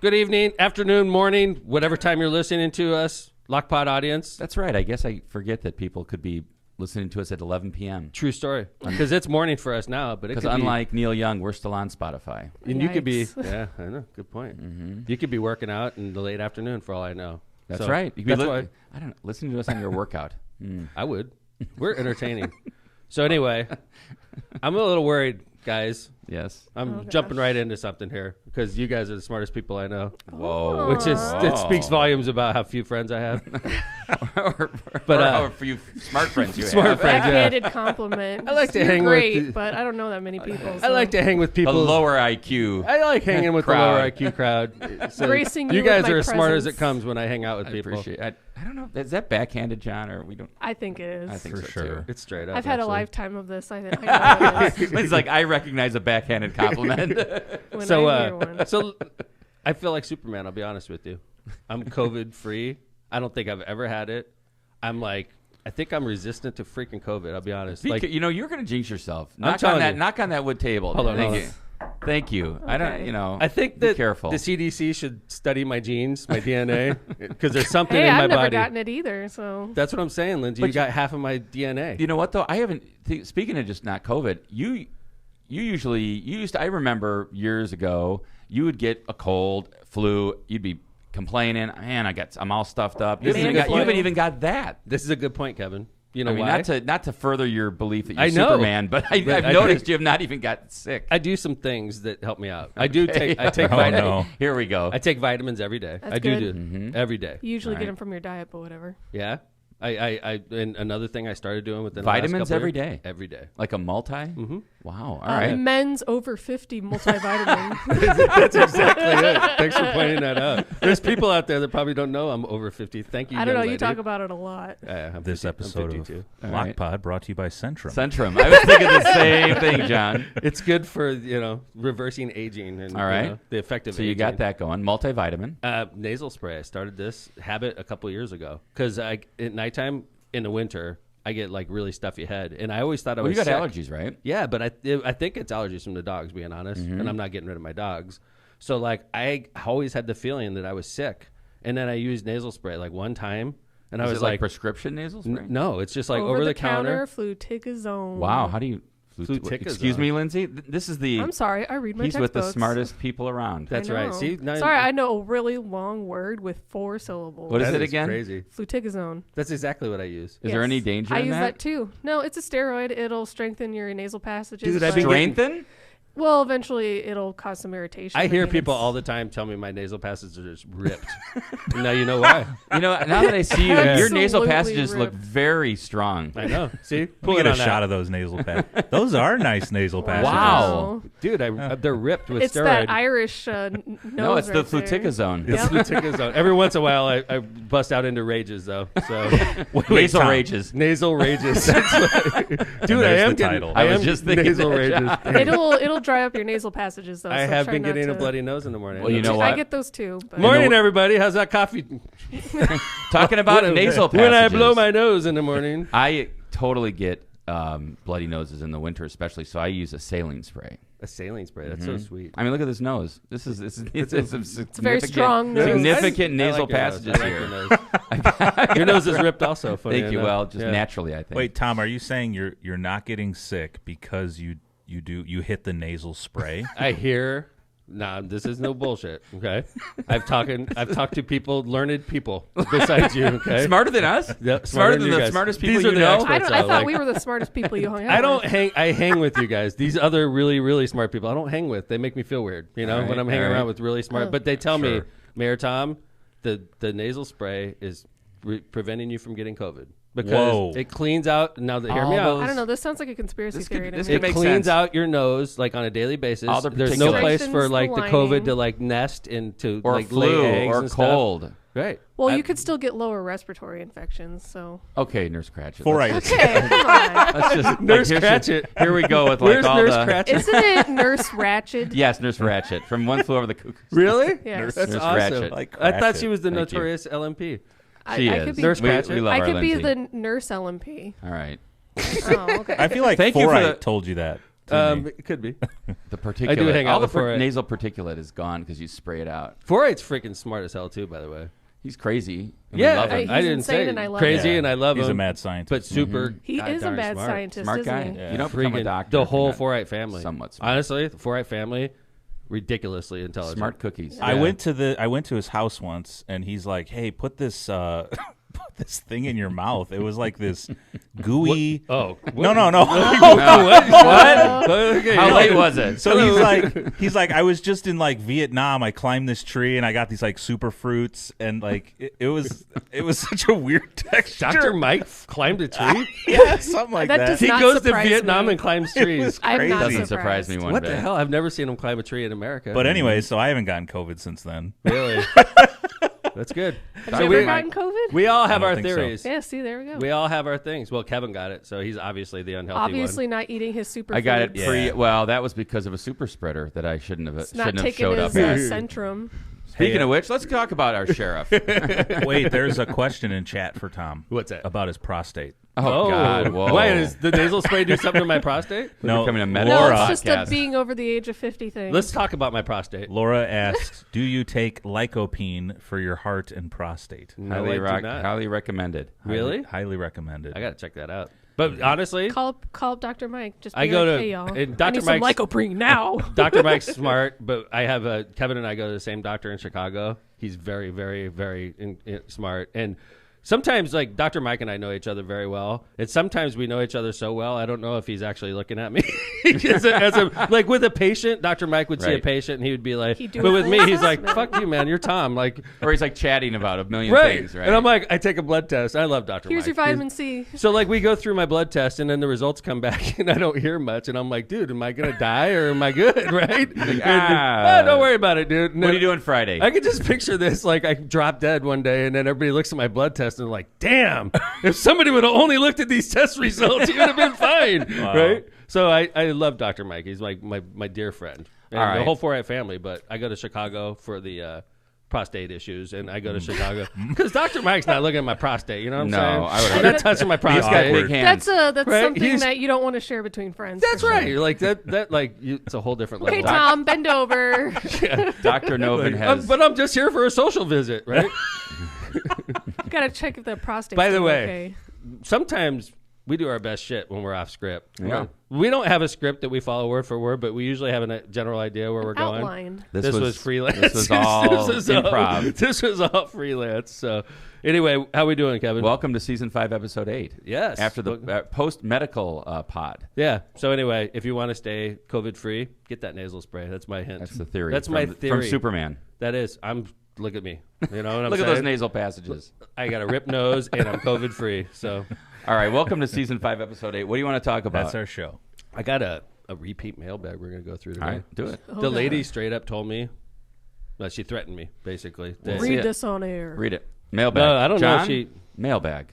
good evening, afternoon, morning, whatever time you're listening to us, Lockpod audience. That's right. I guess I forget that people could be listening to us at 11 p.m. True story. Because it's morning for us now, but it could be. Because unlike Neil Young, we're still on Spotify. And you could be, yeah, I know, good point. You could be working out in the late afternoon for all I know. That's so right. You could that's why I don't know, listen to us on your workout. I would. We're entertaining. So anyway, I'm a little worried, guys. Yes. I'm jumping right into something here because you guys are the smartest people I know. Whoa. Which is it speaks volumes about how few friends I have. or for you smart friends you smart have. friends, Backhanded compliment. I like to You're hang great, with the, but I don't know that many people. I like to hang with people. The lower IQ. I like hanging with the lower IQ crowd. So Gracing you you guys with are my as smart as presence. it comes when I hang out with I people. appreciate it. I don't know. Is that backhanded, John, or we don't? I think it is. I think For so sure. too. It's straight up. I've had a actually. lifetime of this. I know what it is It's like I recognize a backhanded compliment. when So, I hear one. so I feel like Superman. I'll be honest with you. I'm COVID free. I don't think I've ever had it. I think I'm resistant to freaking COVID. I'll be honest. Like, you're going to jinx yourself. telling you. Knock on that wood table. Hold on, Thank hold you. on. Thank you. I don't. I think be that careful. the CDC should study my genes, my DNA, because there's something Hey, in my I've never body. gotten it either. So That's what I'm saying, Lindsay. But You got half of my DNA. You know what though? I haven't. Speaking of just not COVID, you used to. I remember years ago, you would get a cold, flu. You'd be complaining, man. I'm all stuffed up. You This is a haven't good point. even got that. This is a good point, Kevin. You know I mean, why? not to further your belief that you're I know. Superman, but I've I noticed think- you have not even got sick. I do some things that help me out. I take Oh, vitamins. no. Here we go. I take vitamins every day. That's I do good. every day. you usually All get right. them from your diet, but whatever. Yeah. And another thing I started doing within Vitamins the last couple every years, day? Every day. Like a multi? Mm-hmm. Wow. All right. Men's over 50 multivitamin. That's exactly it. Thanks for pointing that out. There's people out there that probably don't know I'm over 50. Thank you. I don't know. young You lady. talk about it a lot. I'm This 50 I'm episode of 52. All right. Lockpod brought to you by Centrum. Centrum. I was thinking the same thing, John. It's good for reversing aging and All right. the effect of So aging. you got that going. Multivitamin. Nasal spray. I started this habit a couple years ago because at nighttime in the winter I get like really stuffy head, and I always thought I was You got sick. allergies, right? Yeah, but I think it's allergies from the dogs, being honest, and I'm not getting rid of my dogs. So like I always had the feeling that I was sick, and then I used nasal spray like one time, and I Is was it like, prescription nasal spray? no, it's just like over the counter. fluticasone. Wow. How do you? Fluticasone. Excuse me, Lindsay. This is the. I'm sorry. I read my He's with the textbooks. smartest people around. That's I right. know. See, now- Sorry, I know a really long word with 4 syllables. What is that it again? Crazy. Fluticasone. That's exactly what I use. Is there any danger I in use that? that too. No, it's a steroid. It'll strengthen your nasal passages. Dude, I've but- been Strengthen? Well, eventually it'll cause some irritation. I hear mean, people it's- all the time tell me my nasal passages are just ripped. And now you know why. You know, now that I see you, your nasal Absolutely passages look ripped. very strong. I know. See, We'll get a shot of those nasal pads. Those are nice nasal passages. Wow. dude. They're ripped with It's steroid. that Irish nose. No, it's the right there. fluticasone. It's fluticasone. Every once in a while, I bust out into rages though. So Nasal Tom. rages. nasal rages. That's what- dude, I there's am the getting. title. I I was am just thinking nasal that, rages. It'll dry up your nasal passages though. I so have try been not getting a to- bloody nose in the morning. Well, you know I what? get those too. But Morning, everybody. How's that coffee? Talking about nasal passages. When I blow my nose in the morning. I totally get bloody noses in the winter, especially. So I use a saline spray. A saline spray. That's so sweet. I mean, look at this nose. It's a very strong nose. significant I nasal like your nose. passages I like here. your nose. Your nose is ripped also. Funny Thank you. enough. Well, just Yeah. naturally, I think. Wait, Tom, are you saying you're not getting sick because you hit the nasal spray? I hear. Nah, this is no bullshit. Okay, I've talked to people, learned people besides you. Okay, Smarter than us? Yep, Smarter than you the guys. smartest people These are you the know? experts, I though, thought like- we were the smartest people you hung out. I don't with. hang. I hang with you guys. These other really, really smart people, I don't hang with. They make me feel weird. You know, All right, when I'm hanging all right. around with really smart. But they tell me, Sure. Mayor Tom, the nasal spray is preventing you from getting COVID because Whoa. it cleans out. Now, hear All me out. those- I don't know. This sounds like a conspiracy This theory could- to this me. could It make cleans sense. out your nose like on a daily basis. All the There's no particulates. place for like the COVID Lining. to like nest and to Or like flu lay eggs or and stuff. cold. Right. Well, I- you could still get lower respiratory infections. So Okay, Nurse Cratchit. For Let's- okay, come on. Let's just Nurse here's Cratchit. Here we go with like Where's all Nurse the. Cratchit? Isn't it Nurse Ratchet? Yes, Nurse Ratchet from One Flew Over the Cuckoo's. Really? Yes. That's Nurse awesome. Ratchet. Like I thought Cratchit. she was the Thank you. notorious LMP. She I is. could be, Nurse we Cratchit. love I our could be Lindsay. the nurse LMP. All right. Oh, okay. I feel like Thank you for Forite the- told you that. It could be. The particulate. I do hang out all the with 4-8. nasal particulate is gone because you spray it out. 4-8's freaking smart as hell too, by the way. He's crazy. And we Yeah, love him. I He's didn't insane say and I love crazy, him. and I love He's him. a mad scientist. but super. He is a darn mad smart. scientist, Smart isn't guy. he? You don't become a Freaking doctor. the if whole you're not 4-8 family. somewhat smart. Honestly, the 4-8 family, ridiculously intelligent. Smart cookies. I Yeah. went to his house once, and he's like, "Hey, put this put this thing in your mouth." It was like this gooey. Oh No. what? Okay, How yeah. late was it? So he's like, I was just in like Vietnam. I climbed this tree and I got these like super fruits, and like it was such a weird texture. Dr. Mike climbed a tree. Yeah, something like That that. does He not goes to surprise Vietnam me. and climbs trees. I'm Crazy. not Doesn't surprise me surprised. one What bit. the hell? I've never seen him climb a tree in America. But anyway, so I haven't gotten COVID since then. Really? That's good. Have So you we- ever gotten COVID? We all have I don't our think so. theories. Yeah, see, there we go. We all have our things. Well, Kevin got it, so he's obviously the unhealthy Obviously not eating his super I got it foods. pre. Yeah. Well, that was because of a super spreader that I shouldn't have It's not shouldn't have taking showed up. his at. Centrum. Speaking Hey, of which, let's talk about our sheriff. Wait, there's a question in chat for Tom. What's that? About his prostate. Oh, God! Whoa! Why does the nasal spray do something to my prostate? We're becoming a medical No, Laura, it's just a podcast. being over the age of 50 thing. Let's talk about my prostate. Laura asks, "Do you take lycopene for your heart and prostate?" No, highly, I do not. highly recommended. Really? Highly recommended. I got to check that out. But honestly, Call up Dr. Mike. Just be I go like, to- hey, y'all. and I Dr. need some Mike's- lycopene now. Dr. Mike's smart, but I have Kevin and I go to the same doctor in Chicago. He's very, very, very smart. And sometimes, like, Dr. Mike and I know each other very well. And sometimes we know each other so well, I don't know if he's actually looking at me. Like, with a patient, Dr. Mike would see a Right. patient, and he would be like, He'd do but a with full me, he's like, assessment. fuck you, man. You're Tom. Like, Or he's like chatting about a million right. things, right? And I'm like, I take a blood test. I love Dr. Here's Mike. your vitamin C. So, like, we go through my blood test, and then the results come back, and I don't hear much. And I'm like, dude, am I going to die or am I good, right? Don't worry about it, dude. And what are then you doing Friday? I could just picture this. Like, I drop dead one day, and then everybody looks at my blood test, and they're like, damn, if somebody would have only looked at these test results, he would have been fine, Wow. right? So I love Dr. Mike. He's like my dear friend. And All right. the whole 4-8 family, but I go to Chicago for the prostate issues, and I go to Chicago because Dr. Mike's not looking at my prostate. You know what I'm No, saying? I would- I'm not touching my prostate. He's got big awkward. hands. That's Right? something He's- that you don't want to share between friends. That's for sure. right. You're like that. Like it's a whole different level. Okay, Tom, bend over. Dr. Novin has. But I'm just here for a social visit, right? Gotta check if the prostate. By the way, okay. Sometimes we do our best shit when we're off script. Yeah. We don't have a script that we follow word for word, but we usually have a general idea where we're going. Outline. This was freelance. This was all This was improv. This was all freelance. So, anyway, how we doing, Kevin? Welcome to season 5, episode 8. Yes. After the post-medical pod. Yeah. So anyway, if you want to stay COVID free, get that nasal spray. That's my hint. That's the theory. That's from, my from theory. Superman. That is. Look at me. You know what I'm Look saying? at those nasal passages. I got a ripped nose and I'm COVID free. So All right, welcome to season 5, episode 8. What do you want to talk about? That's our show. I got a repeat mailbag we're going to go through today. All right, do it. The lady straight up told me, she threatened me, basically. that- see Read it. this on air. Read it. Mailbag. No, I don't know if John? she- Mailbag.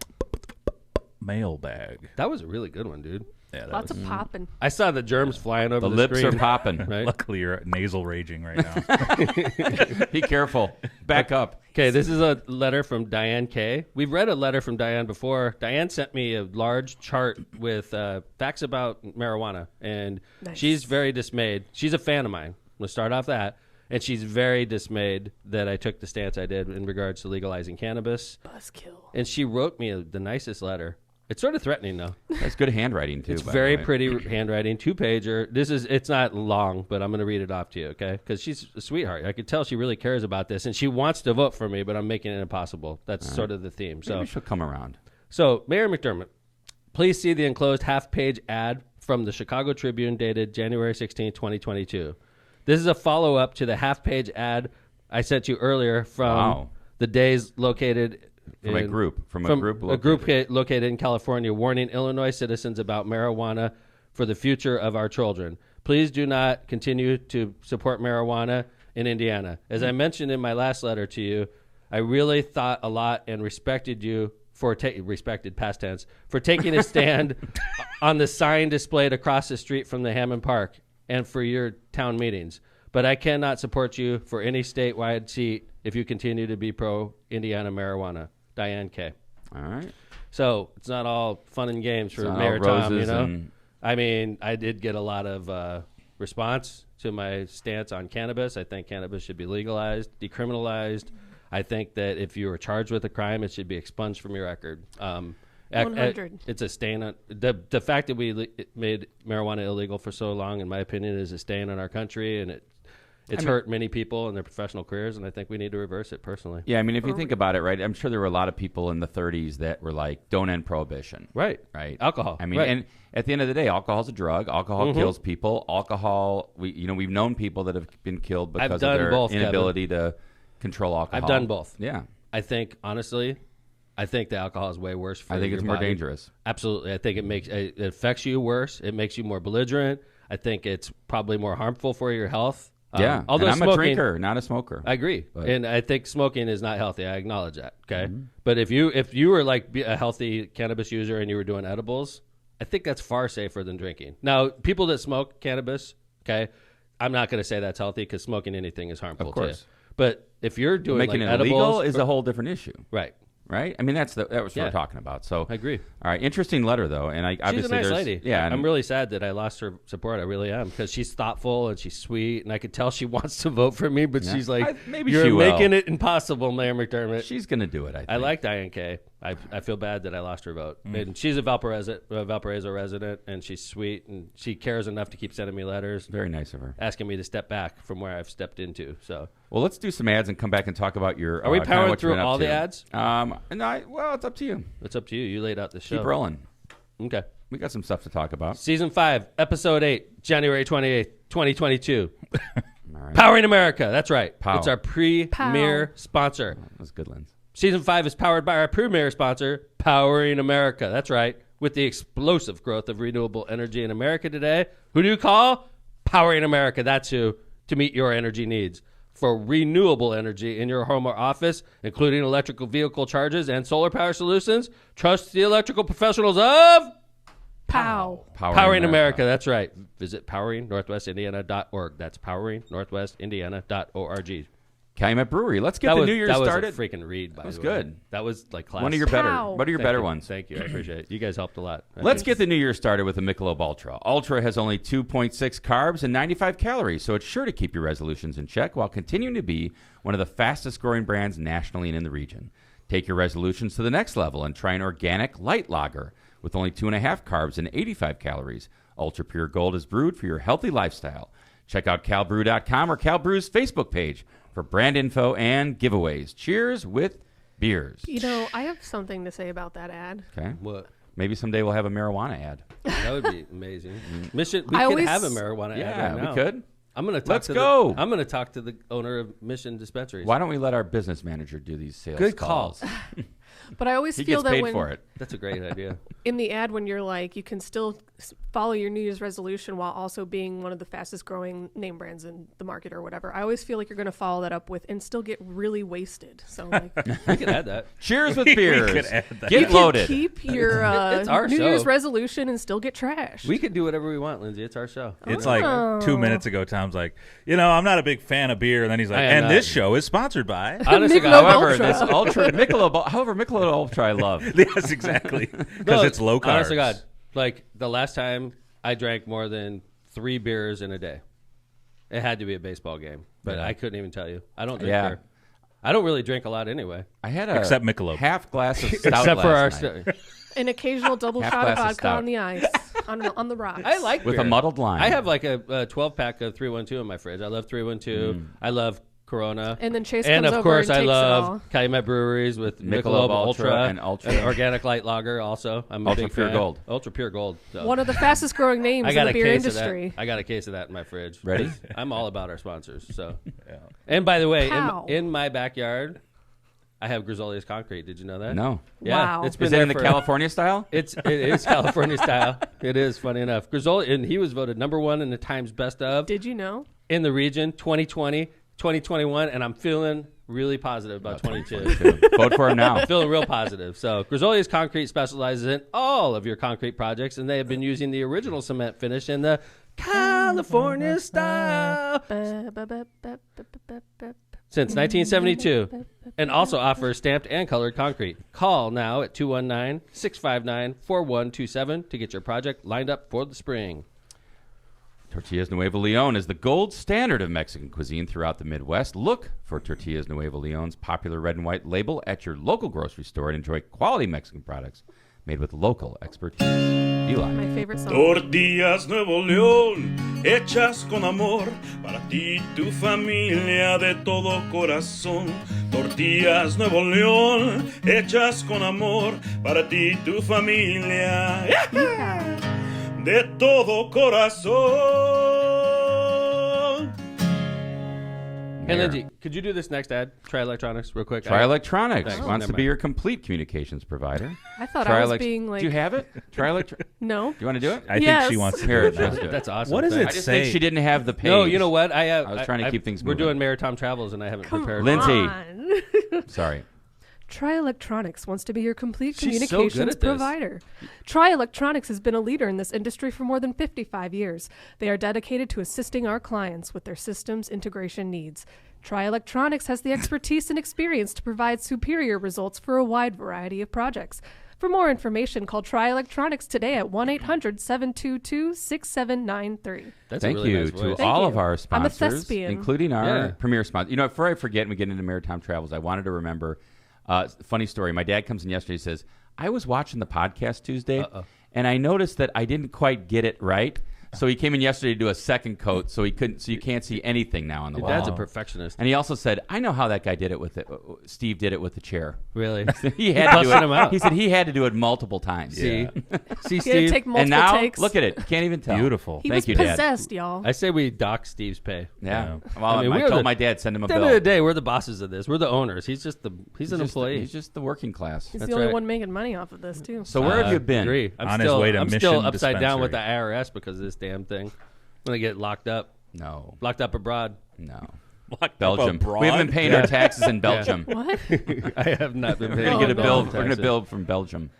Mailbag. That was a really good one, dude. Yeah, that Lots was, of popping. I saw the germs flying over The the, lips screen. are popping. Right? luckily you're nasal raging right now. Be careful. Back up. Okay, this is a letter from Diane K. We've read a letter from Diane before. Diane sent me a large chart with facts about marijuana, and Nice. she's very dismayed. She's a fan of mine. Let's start off that. And she's very dismayed that I took the stance I did in regards to legalizing cannabis. Buzzkill. And she wrote me the nicest letter. It's sort of threatening, though. That's good handwriting, too. It's by very the way. pretty handwriting, 2-pager. It's not long, but I'm going to read it off to you, okay? Because she's a sweetheart. I could tell she really cares about this, and she wants to vote for me, but I'm making it impossible. That's sort of the theme. Maybe So, she'll come around. Mayor McDermott, please see the enclosed half-page ad from the Chicago Tribune dated January 16, 2022. This is a follow-up to the half-page ad I sent you earlier from Wow. the days located From a in- group. From a a group located- located in California, warning Illinois citizens about marijuana for the future of our children. Please do not continue to support marijuana in Indiana. As I mentioned in my last letter to you, I really thought a lot and respected you for respected past tense for taking a stand on the sign displayed across the street from the Hammond Park and for your town meetings. But I cannot support you for any statewide seat if you continue to be pro-Indiana marijuana. Diane K. All right. So it's not all fun and games for It's not Mayor all Tom, you roses know? and I mean, I did get a lot of response to my stance on cannabis. I think cannabis should be legalized, decriminalized. I think that if you were charged with a crime, it should be expunged from your record. 100. It's a stain on the fact that we made marijuana illegal for so long. In my opinion, is a stain on our country, and it's hurt many people in their professional careers. And I think we need to reverse it. Personally, Yeah, I mean, if you think about it, right? I'm sure there were a lot of people in the 30s that were like, "Don't end prohibition." right? Alcohol. I mean, right. and at the end of the day, alcohol's a drug. Alcohol kills people. Alcohol, we've known people that have been killed because of their inability to control alcohol. I've done both. Yeah. I think honestly, the alcohol is way worse for you. I think it's more dangerous. Absolutely. I think it affects you worse. It makes you more belligerent. I think it's probably more harmful for your health. Yeah. Although and I'm smoking, a drinker, not a smoker. I agree. But- And I think smoking is not healthy. I acknowledge that. Okay. But if you were like a healthy cannabis user and you were doing edibles, I think that's far safer than drinking. Now, people that smoke cannabis, okay, I'm not going to say that's healthy because smoking anything is harmful Of course. to you. But if you're doing Making like it edibles, illegal is a whole different issue, right. right? I mean, that was what Yeah. we're talking about. So I agree. All right, interesting letter though, and She's obviously a nice there's lady. yeah, and I'm really sad that I lost her support. I really am because she's thoughtful and she's sweet, and I could tell she wants to vote for me, but Yeah. she's like, maybe "You're she will." making it impossible, Mayor McDermott." she's gonna do it. I think. I like Diane K. I feel bad that I lost her vote, and she's a Valparaiso resident, and she's sweet, and she cares enough to keep sending me letters, Very nice of her. asking me to step back from where I've stepped into. So, Well, let's do some ads and come back and talk about your. are we kinda powering what you've through been up all the to. ads? Well, it's up to you. It's up to you. You laid out the show. Keep rolling. Okay. We got some stuff to talk about. Season 5, Episode 8, January 28th, 2022. All right. Powering America. That's right. Pow. It's our premier sponsor. That was good, Lens. Season 5 is powered by our premier sponsor, Powering America. That's right. With the explosive growth of renewable energy in America today, who do you call? Powering America. That's who, to meet your energy needs. For renewable energy in your home or office, including electrical vehicle charges and solar power solutions, trust the electrical professionals of Pow. Powering America. That's right. Visit poweringnorthwestindiana.org. That's poweringnorthwestindiana.org. Calumet Brewery. Let's get the new year started. That was a freaking read, by That was the way. good. That was like class. One of your Pow. better ones. Thank you. I appreciate it. You guys helped a lot. Let's get the new year started with a Michelob Ultra. Ultra has only 2.6 carbs and 95 calories, so it's sure to keep your resolutions in check while continuing to be one of the fastest growing brands nationally and in the region. Take your resolutions to the next level and try an organic light lager with only 2.5 carbs and 85 calories. Ultra Pure Gold is brewed for your healthy lifestyle. Check out calbrew.com or CalBrew's Facebook page for brand info and giveaways. Cheers with beers. You know, I have something to say about that ad. Okay. What? Maybe someday we'll have a marijuana ad. That would be amazing. Mission. We I could always- have a marijuana ad Yeah, right now. we could. I'm gonna talk Let's to go. I'm gonna talk to the owner of Mission Dispensaries. Why don't we let our business manager do these sales Good calls? call. But I always He feel gets that paid when for it. That's a great idea. in the ad when you're like, you can still follow your New Year's resolution while also being one of the fastest growing name brands in the market or whatever. I always feel like you're going to follow that up with and still get really wasted. So like, We could add that. Cheers with We beers. could add that. Get you loaded. can keep your It's our New show. Year's resolution and still get trashed. We could do whatever we want, Lindsay. It's our show. It's like 2 minutes ago, Tom's like, I'm not a big fan of beer. And then he's like, I am and not. this show is sponsored by. Honestly, Michelob God, However, Ultra. this Ultra Michelob Ultra I love. Yes, exactly. Because No, it's low carbs. Honestly, God, like the last time I drank more than 3 beers in a day, it had to be a baseball game. But Yeah. I couldn't even tell you. I don't drink Yeah. beer. I don't really drink a lot anyway. I had a Except Michelob. half glass of stout Except for our last night An occasional double Half shot of glass of vodka stout. on the ice, on the rocks. I like with beer. a muddled lime. I have like a 12-pack of 312 in my fridge. I love 312. I love Corona. And then Chase And comes of over course, and I takes it all. love Calumet Breweries with Michelob Michelob Ultra Ultra and Ultra. organic light lager. Also, I'm a Ultra big Pure fan. Gold. Ultra Pure Gold. So. One of the fastest growing names I in got the a beer case industry. of that. I got a case of that in my fridge. Ready? I'm all about our sponsors. So, and by the way, Pow. in my backyard, I have Grizzolia's Concrete. Did you know that? No. Yeah, Wow. it's been Is it there in the for- California style? It is California style. It is, funny enough. Grizzolia, and he was voted #1 in the Times Best of Did you know? in the region 2020, 2021, and I'm feeling really positive about 22. Vote for him now. Feeling real positive. So Grizzolia's Concrete specializes in all of your concrete projects, and they have been using the original cement finish in the California style Ba, ba, ba, ba, ba, ba, ba, ba. since 1972. and also offers stamped and colored concrete. Call now at 219-659-4127 to get your project lined up for the spring. Tortillas Nuevo Leon is the gold standard of Mexican cuisine throughout the Midwest. Look for Tortillas Nuevo Leon's popular red and white label at your local grocery store and enjoy quality Mexican products made with local expertise. Eli. My favorite song. Tortillas Nuevo León, hechas con amor, para ti y tu familia de todo corazón. Tortillas Nuevo León, hechas con amor, para ti y tu familia de todo corazón. Hey, Lindsay, could you do this next ad? Try Electronics real quick. Try Electronics Thanks. wants Never to be mind. your complete communications provider. I thought I was being like. Do you have it? Try Electronics. No. Do you want to do it? I think Yes. she wants to Here, hear it let's now. do it. That's awesome. What does Thanks. I it just say? think she didn't have the page. No, you know what? I was trying to keep things We're moving. doing Mayor Tom Travels, and I haven't Come prepared. Lindsay. on. Sorry. Try Electronics wants to be your complete She's so good communications at this. provider. Try Electronics has been a leader in this industry for more than 55 years. They are dedicated to assisting our clients with their systems integration needs. Try Electronics has the expertise and experience to provide superior results for a wide variety of projects. For more information, call Try Electronics today at 1-800-722-6793. That's Thank a really you nice to voice. Thank all you. of our I'm a sponsors, thespian. including our Yeah. premier sponsor. You know, before I forget and we get into Maritime Travels, I wanted to remember funny story. My dad comes in yesterday and says, I was watching the podcast Tuesday, and I noticed that I didn't quite get it right. So he came in yesterday to do a second coat, so he couldn't. So you can't see anything now on the Your wall. dad's a perfectionist. And he also said, I know how that guy did it with it. Steve did it with the chair. Really? He had to do busted it. him out. He said he had to do it multiple times. See, see, He had to Steve. take multiple And now, takes. look at it. Can't even tell. Beautiful. He Thank was you, Dad. possessed, y'all. I say we dock Steve's pay. Yeah. Yeah. Well, I mean, I we're told the- my dad, send him a At the end of the bill. day, we're the bosses of this. We're the owners. He's an employee. He's just the working class. He's That's the only right. one making money off of this, too. So where have you been? Agree. I'm On his still, way to I'm Mission still upside down with the Dispensary. IRS because of this damn thing. I'm gonna get locked up No. abroad. No. Locked Belgium. up abroad? We haven't been paying our taxes in Belgium. What? I have not been We're paying. gonna get a no. bill. We're gonna bill from Belgium.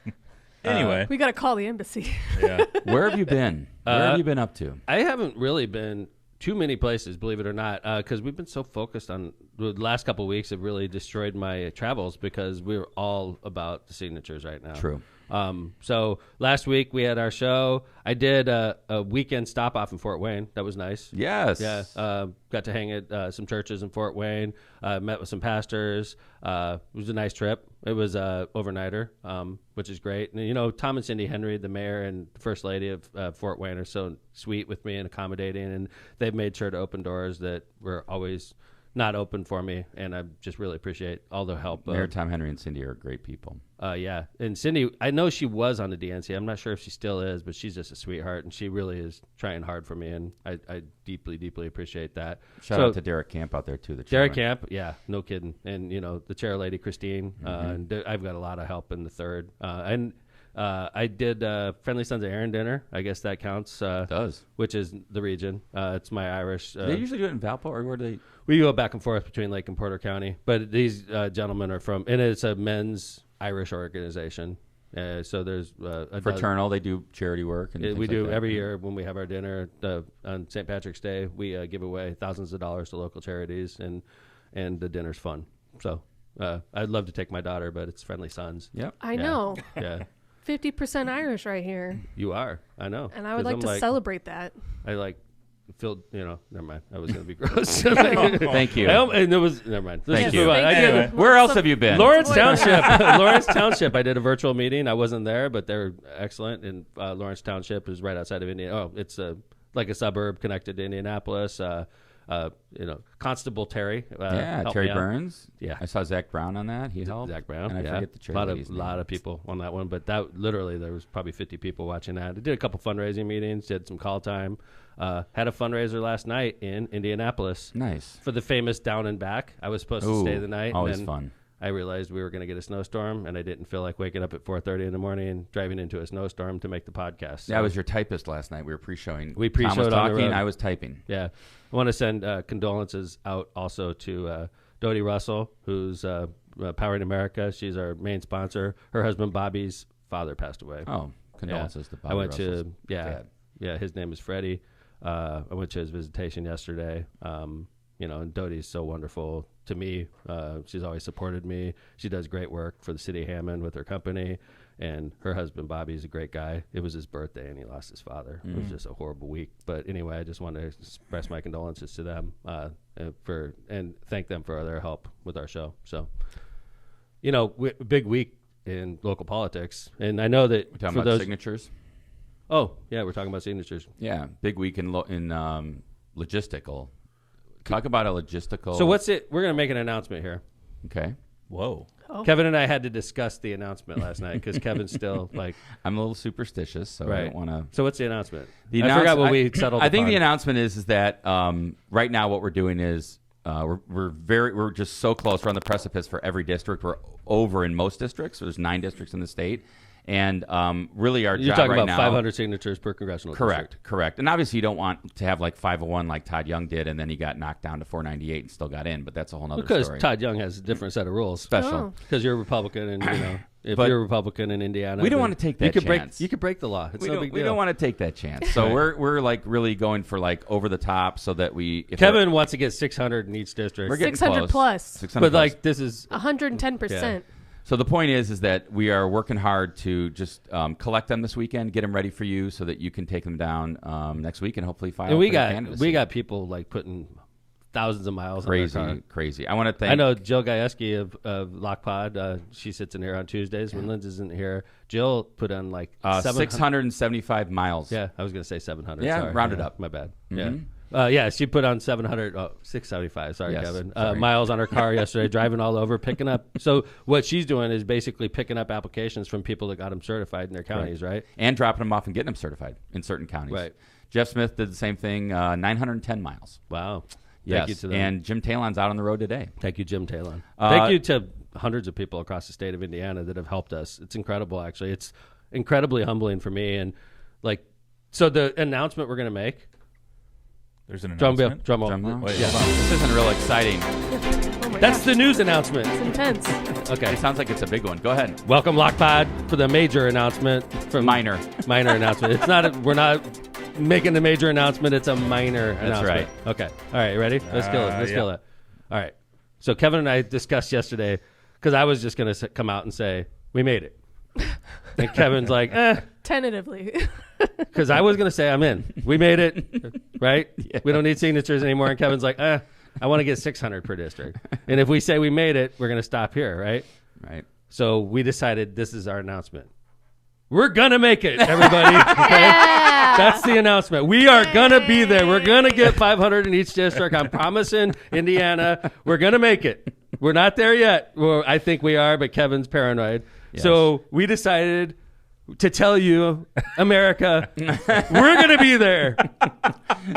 Anyway, We got to call the embassy. yeah. Where have you been? Where have you been up to? I haven't really been too many places, believe it or not, because we've been so focused on the last couple of weeks have really destroyed my travels because we're all about the signatures right now. True. So last week we had our show. I did a weekend stop off in Fort Wayne. That was nice. Yes. Yeah, got to hang at some churches in Fort Wayne. Met with some pastors. It was a nice trip. It was overnighter, which is great. And you know, Tom and Cindy Henry, the mayor and first lady of Fort Wayne, are so sweet with me and accommodating, and they've made sure to open doors that were always not open for me, and I just really appreciate all the help. Mayor Tom Henry and Cindy are great people. Yeah, and Cindy, I know she was on the DNC. I'm not sure if she still is, but she's just a sweetheart, and she really is trying hard for me, and I deeply, deeply appreciate that. Shout out to Derek Camp out there too. The Derek chairman. Camp, yeah, no kidding, and you know the chair lady Christine, and I've got a lot of help in the third, and I did Friendly Sons of Aaron dinner. I guess that counts. Does. Which is the region. It's my Irish. Do they usually do it in Valpo, or where do they? We go back and forth between Lake and Porter County, but these gentlemen are from, and it's a men's Irish organization. So there's a Fraternal. They do charity work. And we things do like that. every year when we have our dinner on St. Patrick's Day. We give away thousands of dollars to local charities, and the dinner's fun. So I'd love to take my daughter, but it's Friendly Sons. Yep. I Yeah. know. Yeah, 50% Irish right here. you are. I know. And I would 'Cause like I'm to celebrate that. I feel, never mind. I was going to be gross. Thank you. And it was, never mind. Let's Thank just you. move on. I did Anyway. Where else have you been? Lawrence Township. Lawrence Township. I did a virtual meeting. I wasn't there, but they're excellent. And Lawrence Township is right outside of Indiana. Oh, it's like a suburb connected to Indianapolis. Constable Terry. helped Terry me out. Burns. Yeah. I saw Zach Brown on that. He helped. Zach Brown. And I yeah. forget the charity lady's a name. lot of people on that one, but that literally there was probably 50 people watching that. I did a couple fundraising meetings, did some call time, had a fundraiser last night in Indianapolis Nice. for the famous Down and Back. I was supposed to stay the night. Always and then fun. I realized we were going to get a snowstorm, and I didn't feel like waking up at 4:30 in the morning and driving into a snowstorm to make the podcast. So, That was your typist last night. We were pre-showing. We Tom was pre-showed on the talking. road. I was typing. yeah. I want to send condolences out also to Dodie Russell, who's Powering America. She's our main sponsor. Her husband Bobby's father passed away. Oh, condolences to Bobby I went Russell's to dad. his name is Freddie. I went to his visitation yesterday. And Dodie's so wonderful to me. She's always supported me. She does great work for the city of Hammond with her company. And her husband, Bobby, is a great guy. It was his birthday, and he lost his father. It was just a horrible week. But anyway, I just want to express my condolences to them and thank them for their help with our show. So, big week in local politics. And I know that We're talking about signatures. Oh, yeah, we're talking about signatures. Yeah, big week in logistical. Talk about a logistical. So we're going to make an announcement here. Okay. Whoa. Oh. Kevin and I had to discuss the announcement last night because Kevin's still like. I'm a little superstitious, so I don't want to. So what's the announcement? I forgot what we settled. I think upon. the announcement is that right now what we're doing is we're just so close. We're on the precipice for every district. We're over in most districts. There's 9 districts in the state. And really our You're job talking right about now, 500 signatures per congressional district. Correct. And obviously you don't want to have like 501 like Todd Young did, and then he got knocked down to 498 and still got in. But that's a whole nother Because story. Todd Young has a different set of rules. Special. Because you're a Republican, and if But you're a Republican in Indiana, we don't then want to take that you could chance. You could break the law. It's we no don't, big we deal. don't want to take that chance. So we're like really going for like over the top so that we. If Kevin wants to get 600 in each district. we're getting 600 close. plus. 600 But plus. like this is 110%. So the point is that we are working hard to just collect them this weekend, get them ready for you, so that you can take them down next week and hopefully file. and we for your got candidacy. people like putting thousands of miles on their car. Crazy. I want to thank. I know Jill Gajewski of Lockpod. She sits in here on Tuesdays when Linz isn't here. Jill put on like 675 miles. Yeah, I was going to say 700. Yeah, Sorry. round it up. My bad. Mhm. Yeah, she put on 675. Sorry, Yes, Kevin. sorry. Miles on her car yesterday, driving all over, picking up. So what she's doing is basically picking up applications from people that got them certified in their counties, right? And dropping them off and getting them certified in certain counties. Right. Jeff Smith did the same thing, 910 miles. Wow. Yes. Thank you to them. And Jim Talon's out on the road today. Thank you, Jim Talon. Thank you to hundreds of people across the state of Indiana that have helped us. It's incredible, actually. It's incredibly humbling for me. And so the announcement we're going to make. There's an Drum announcement. bill. Drum roll. Wait, Yeah. hold on. This isn't real exciting. Oh my That's gosh. the news announcement. It's intense. Okay. It sounds like it's a big one. Go ahead. Welcome, Lockpod, for the major announcement. From Minor. announcement. It's not. We're not making the major announcement. It's a minor announcement. right. Okay. All right. Ready? Let's kill it. Let's kill it. All right. So Kevin and I discussed yesterday because I was just going to come out and say we made it, and Kevin's like, Tentatively. because I was going to say I'm in. We made it, right? Yeah. We don't need signatures anymore. And Kevin's like, I want to get 600 per district. And if we say we made it, we're going to stop here, right? Right. So we decided this is our announcement. We're going to make it, everybody. Okay? That's the announcement. We are going to be there. We're going to get 500 in each district. I'm promising Indiana. We're going to make it. We're not there yet. Well, I think we are, but Kevin's paranoid. Yes. So we decided to tell you, America, we're going to be there.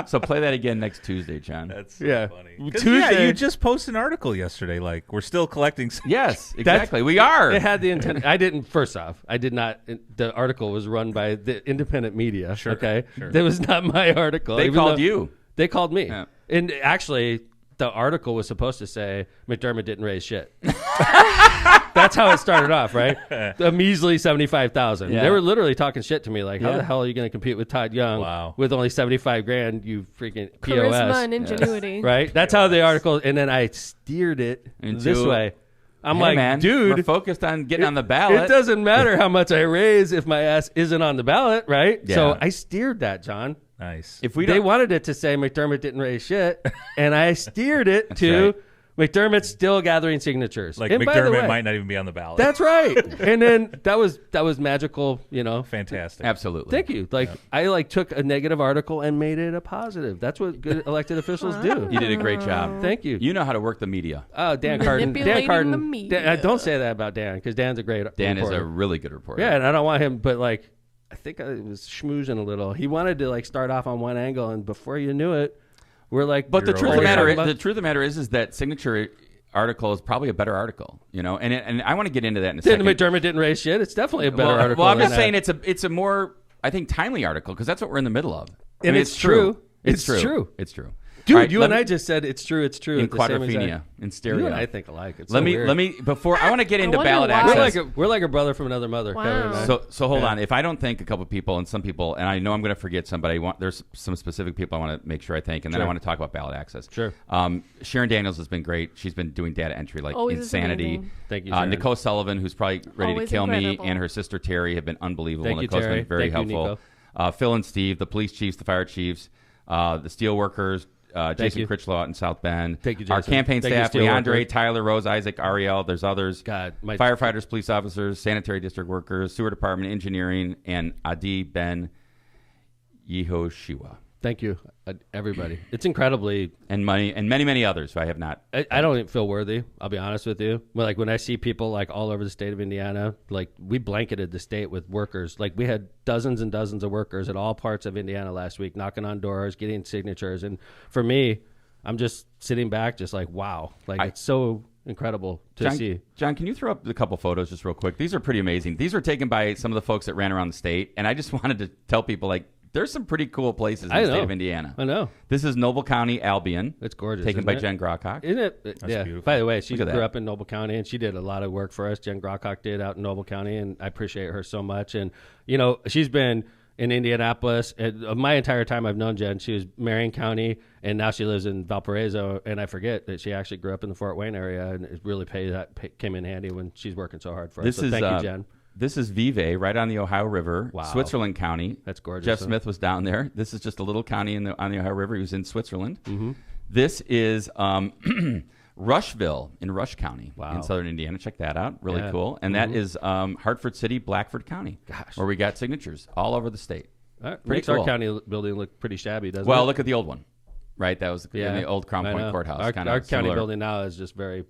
So play that again next Tuesday, John. That's Yeah. funny. 'Cause, Tuesday- you just posted an article yesterday. Like, we're still collecting. Yes, exactly. We are. It had the intent. I didn't. First off, I did not. The article was run by the independent media. Sure, Okay, sure. that was not my article. They even called though- you. They called me. Yeah. And actually, the article was supposed to say McDermott didn't raise shit. That's how it started off, right? A measly 75,000. Yeah. They were literally talking shit to me, like, "How Yeah. the hell are you going to compete with Todd Young Wow. with only 75 grand? You freaking Charisma POS." and ingenuity. Right? That's how the article. And then I steered it Into- this way. I'm Hey, like, man, dude, we're focused on getting on the ballot. it doesn't matter how much I raise if my ass isn't on the ballot, right? Yeah. So I steered that, John. Nice. If we They don't, wanted it to say McDermott didn't raise shit, and I steered it to right. McDermott's still gathering signatures. Like, And by the McDermott way, might not even be on the ballot. That's right. And then that was magical, fantastic. absolutely. Thank you. I took a negative article and made it a positive. That's what good elected officials do. You did a great job. Thank you. You know how to work the media. Oh, Dan Carden. Dan Manipulating Carden. the media. Don't say that about Dan, because Dan's a great Dan is reporter. a really good reporter. Yeah, and I don't want him, but I think I was schmoozing a little. He wanted to start off on one angle, and before you knew it, we're like. But the You're truth of the over matter, here. the truth of the matter is that signature article is probably a better article. And I want to get into that in a Then second. McDermott didn't raise shit. It's definitely a better article. Well, I'm than just that. saying it's a more, I think, timely article because that's what we're in the middle of. I And mean, it's true. It's It's true. true. It's true. Dude, All right, you let and me- I just said it's true. It's true. in at the same exact- quadrophenia, in stereo. You and I think alike. It's let so me weird. before I want to get into wonder ballot why. access. We're like a brother from another mother. Wow. Kevin and I. So hold Yeah. on. If I don't thank a couple people and some people, and I know I'm going to forget somebody, there's some specific people I want to make sure I thank, and then I Sure. want to talk about ballot access. Sure. Sharon Daniels has been great. She's been doing data entry like Always is insanity. amazing. Thank you, Sharon. Nicole Sullivan, who's probably ready Always to kill incredible. me, and her sister Terry have been unbelievable. Thank you, Nicole's Terry. been very Thank you, helpful. Nico. Phil and Steve, the police chiefs, the fire chiefs, the steel workers. Jason you. Critchlow out in South Bend. Thank you, Our Jason. campaign Thank you, staff, steel Leandre, workers. Tyler, Rose, Isaac, Ariel. There's others. God, my Firefighters, police officers, sanitary district workers, sewer department, engineering, and Adi Ben Yehoshua. Thank you, everybody. It's incredibly. And many others. I have not. I don't even feel worthy. I'll be honest with you. But like when I see people like all over the state of Indiana, like we blanketed the state with workers. Like we had dozens and dozens of workers at all parts of Indiana last week, knocking on doors, getting signatures. And for me, I'm just sitting back, just like wow, like it's so incredible to see. John, can you throw up a couple photos just real quick? These are pretty amazing. These were taken by some of the folks that ran around the state, and I just wanted to tell people like there's some pretty cool places in the state of Indiana. I know. This is Noble County, Albion. It's gorgeous. Taken isn't by it? Jen Grockock. Isn't it? Yeah. beautiful. By the way, she Look at grew that. up in Noble County, and she did a lot of work for us. Jen Grockock did out in Noble County, and I appreciate her so much. And you know, she's been in Indianapolis my entire time I've known Jen. She was Marion County, and now she lives in Valparaiso. And I forget that she actually grew up in the Fort Wayne area, and it really came in handy when she's working so hard for us. This So is thank you, Jen. This is Vive, right on the Ohio River, Wow. Switzerland County. That's gorgeous, Jeff huh? Smith was down there. This is just a little county on the Ohio River. He was in Switzerland. Mm-hmm. This is Rushville in Rush County Wow. in southern Indiana. Check that out. Really Yeah. cool. And that is Hartford City, Blackford County, Gosh. where we got signatures all over the state. That pretty makes cool. our county building look pretty shabby, doesn't it? Well, look at the old one. Right? That was in the old Crown I Point know. Courthouse. Our kinda county similar. building now is just very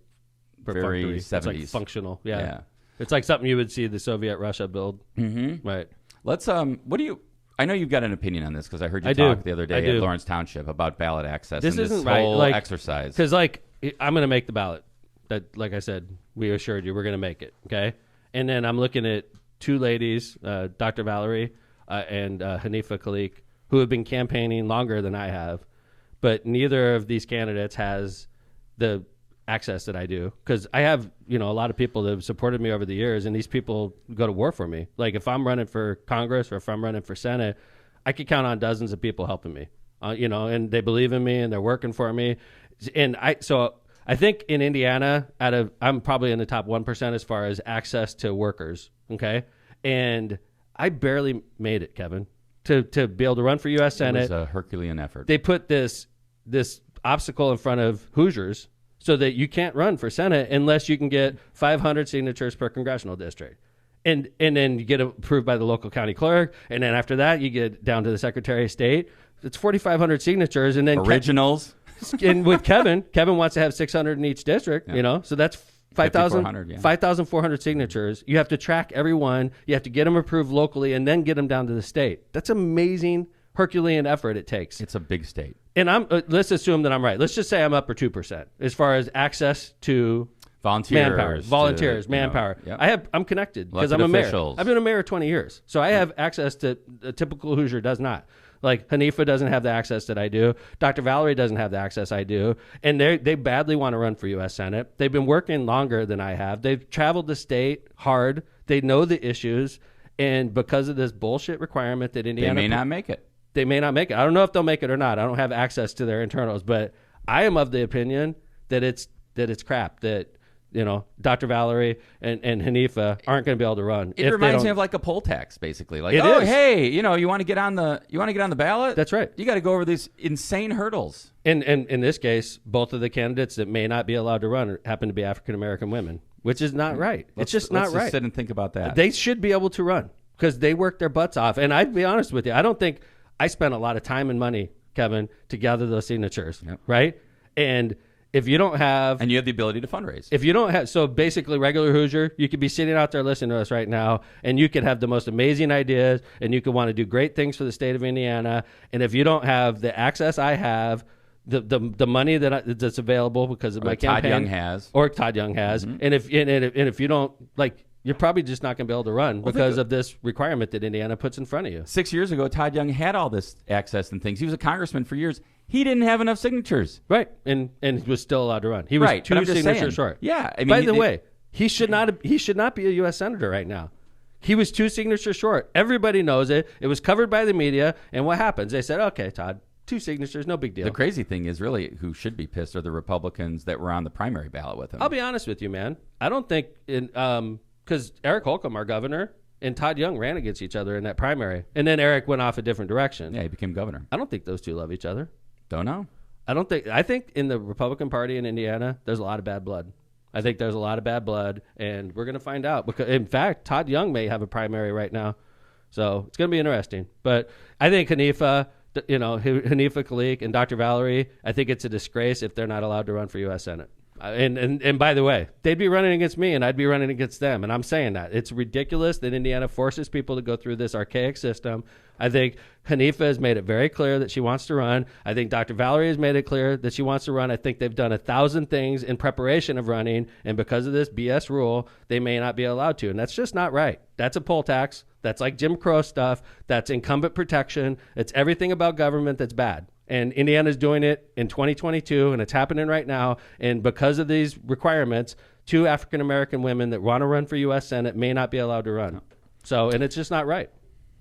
perfunctory. It's like 70s. functional. Yeah. Yeah. It's like something you would see the Soviet Russia build. Mm-hmm. Right. Let's what do you I know you've got an opinion on this because I heard you I do. talk the other I day do. at Lawrence Township about ballot access. This and isn't this right. whole Like, exercise. Because, like, I'm going to make the ballot. That, like I said, we assured you we're going to make it. Okay. And then I'm looking at two ladies, Dr. Valerie and Hanifa Khalik, who have been campaigning longer than I have. But neither of these candidates has the access that I do, because I have, a lot of people that have supported me over the years, and these people go to war for me. Like if I'm running for Congress or if I'm running for Senate, I could count on dozens of people helping me, and they believe in me and they're working for me. And I think in Indiana, I'm probably in the top 1% as far as access to workers. Okay. And I barely made it, Kevin, to be able to run for U.S. Senate. It was a Herculean effort. They put this obstacle in front of Hoosiers so that you can't run for Senate unless you can get 500 signatures per congressional district. And then you get approved by the local county clerk. And then after that, you get down to the Secretary of State. It's 4,500 signatures. And then Originals. and with Kevin wants to have 600 in each district, so that's 5,400 signatures. You have to track everyone. You have to get them approved locally and then get them down to the state. That's amazing Herculean effort it takes. It's a big state. And let's assume that I'm right. Let's just say I'm upper 2% as far as access to volunteers, manpower. Yep. I'm connected because Elected I'm a mayor. officials. I've been a mayor 20 years, so I have access to a typical Hoosier does not. Like Hanifa doesn't have the access that I do. Dr. Valerie doesn't have the access I do, and they badly want to run for U.S. Senate. They've been working longer than I have. They've traveled the state hard. They know the issues, and because of this bullshit requirement that Indiana They may not make it. They may not make it. I don't know if they'll make it or not. I don't have access to their internals, but I am of the opinion that it's crap. That Dr. Valerie and Hanifa aren't going to be able to run. It reminds me of like a poll tax, basically. Like, It is. hey, you want to get on the ballot? That's right. You got to go over these insane hurdles. And in this case, both of the candidates that may not be allowed to run happen to be African American women, which is not right. It's just not let's right. Just sit and think about that. They should be able to run because they work their butts off. And I'd be honest with you, I don't think I spent a lot of time and money, Kevin, to gather those signatures, right? And if you don't have... And you have the ability to fundraise. If you don't have... So basically, regular Hoosier, you could be sitting out there listening to us right now, and you could have the most amazing ideas, and you could want to do great things for the state of Indiana. And if you don't have the access I have, the money that's available because of my campaign... Todd Young has. Mm-hmm. And if you don't... You're probably just not going to be able to run because of this requirement that Indiana puts in front of you. 6 years ago, Todd Young had all this access and things. He was a congressman for years. He didn't have enough signatures. Right, and he was still allowed to run. He was Right, but two I'm just signatures saying. short. Yeah, I mean, By the way, he should not be a U.S. senator right now. He was 2 signatures short. Everybody knows it. It was covered by the media. And what happens? They said, "Okay, Todd, 2 signatures, no big deal." The crazy thing is, really, who should be pissed are the Republicans that were on the primary ballot with him. I'll be honest with you, man. I don't think because Eric Holcomb, our governor, and Todd Young ran against each other in that primary, and then Eric went off a different direction. Yeah, he became governor. I don't think those two love each other. Don't know. I think in the Republican Party in Indiana, there's a lot of bad blood. I think there's a lot of bad blood, and we're going to find out. Because, in fact, Todd Young may have a primary right now. So it's going to be interesting. But I think Hanifa Khalik and Dr. Valerie, I think it's a disgrace if they're not allowed to run for U.S. Senate. And by the way, they'd be running against me, and I'd be running against them. And I'm saying that. It's ridiculous that Indiana forces people to go through this archaic system. I think Hanifa has made it very clear that she wants to run. I think Dr. Valerie has made it clear that she wants to run. I think they've done 1,000 things in preparation of running, and because of this BS rule, they may not be allowed to. And that's just not right. That's a poll tax. That's like Jim Crow stuff. That's incumbent protection. It's everything about government that's bad. And Indiana's doing it in 2022, and it's happening right now. And because of these requirements, 2 African-American women that want to run for U.S. Senate may not be allowed to run. So, and it's just not right.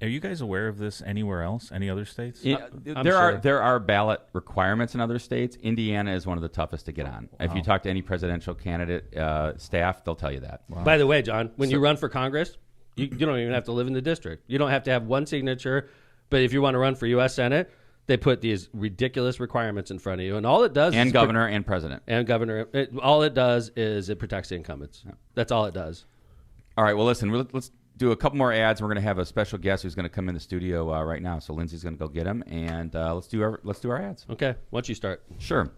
Are you guys aware of this anywhere else? Any other states? Yeah, I'm there sure. are ballot requirements in other states. Indiana is one of the toughest to get on. Wow. If you talk to any presidential candidate staff, they'll tell you that. Wow. By the way, John, when you run for Congress, you don't even have to live in the district. You don't have to have 1 signature. But if you want to run for U.S. Senate, they put these ridiculous requirements in front of you, and all it does and governor and president and governor. All it does is it protects the incumbents. Yeah. That's all it does. All right. Well, listen. Let's do a couple more ads. We're going to have a special guest who's going to come in the studio right now. So Lindsay's going to go get him, and let's do our ads. Okay. Why don't you start? Sure.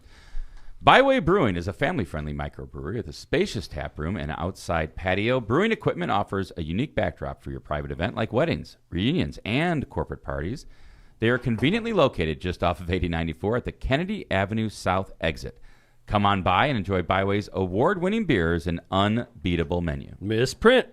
Byway Brewing is a family-friendly microbrewery with a spacious tap room and outside patio. Brewing equipment offers a unique backdrop for your private event like weddings, reunions, and corporate parties. They are conveniently located just off of 8094 at the Kennedy Avenue South exit. Come on by and enjoy Byway's award-winning beers and unbeatable menu. Misprint.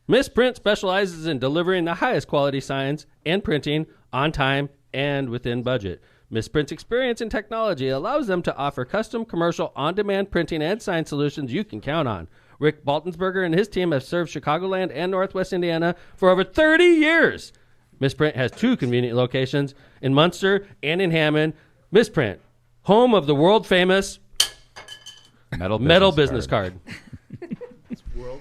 Misprint specializes in delivering the highest quality signs and printing on time and within budget. Misprint's experience in technology allows them to offer custom commercial on-demand printing and sign solutions you can count on. Rick Baltensberger and his team have served Chicagoland and Northwest Indiana for over 30 years. Misprint has 2 convenient locations in Munster and in Hammond. Misprint, home of the world-famous metal business card.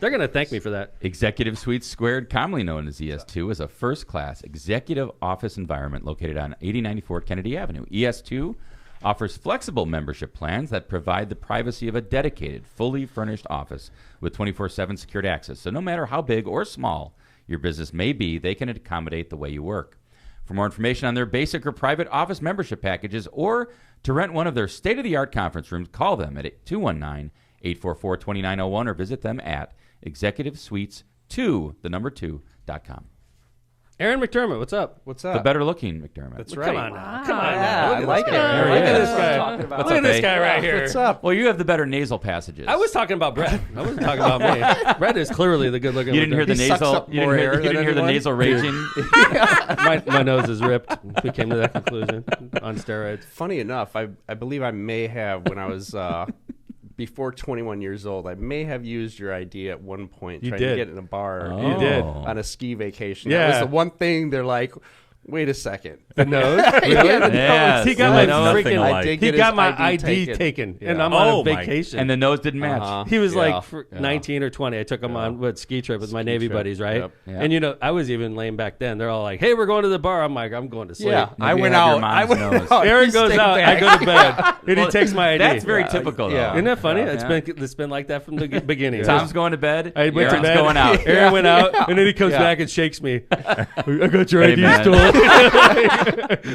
They're going to thank me for that. Executive Suites Squared, commonly known as ES2, is a first-class executive office environment located on 8094 Kennedy Avenue. ES2 offers flexible membership plans that provide the privacy of a dedicated, fully furnished office with 24/7 secured access. So no matter how big or small your business may be, they can accommodate the way you work. For more information on their basic or private office membership packages or to rent one of their state-of-the-art conference rooms, call them at 219-844-2901 or visit them at executivesuites2.com. Aaron McDermott, what's up? What's up? The better-looking McDermott. That's Come right. on now. Wow. Come on Yeah, now. Look I at like this it. guy. Look Look at at this this guy. guy. Look Look at this guy right here. What's up? Well, you have the better nasal passages. I was talking about Brett. I wasn't talking about me. Brett is clearly the good-looking. You didn't hear the He sucks nasal. up You more didn't hear, air you didn't than hear the anyone. nasal raging. my nose is ripped. We came to that conclusion on steroids. Funny enough, I believe I may have, when I was before 21 years old, I may have used your idea at one point You trying did. to get in a bar You did. on a ski vacation. Yeah. That was the one thing they're like, wait a second. The nose? Yeah, the Yes. He got I my know. Nothing freaking. alike. He get got his my ID ID taken, and Yeah. I'm on Oh, a my- vacation. And the nose didn't match. Uh-huh. He was Yeah. like Yeah. 19 or 20. I took him on what ski trip with my Ski Navy trip. buddies, right? Yep. Yeah. And you know, I was even lame back then. They're all like, "Hey, we're going to the bar." I'm like, "I'm going to sleep." Yeah, I Maybe went have your out. mom's I went nose. out. Aaron You goes stay out. back. I go to bed, and he takes my ID. That's very typical, though. yeah. Isn't that funny? Yeah. It's been like that from the beginning. Tom's going to bed. I went to Aaron's bed. going out. Aaron went out, and then he comes Yeah. back and shakes me. I got your Hey, ID man. stolen.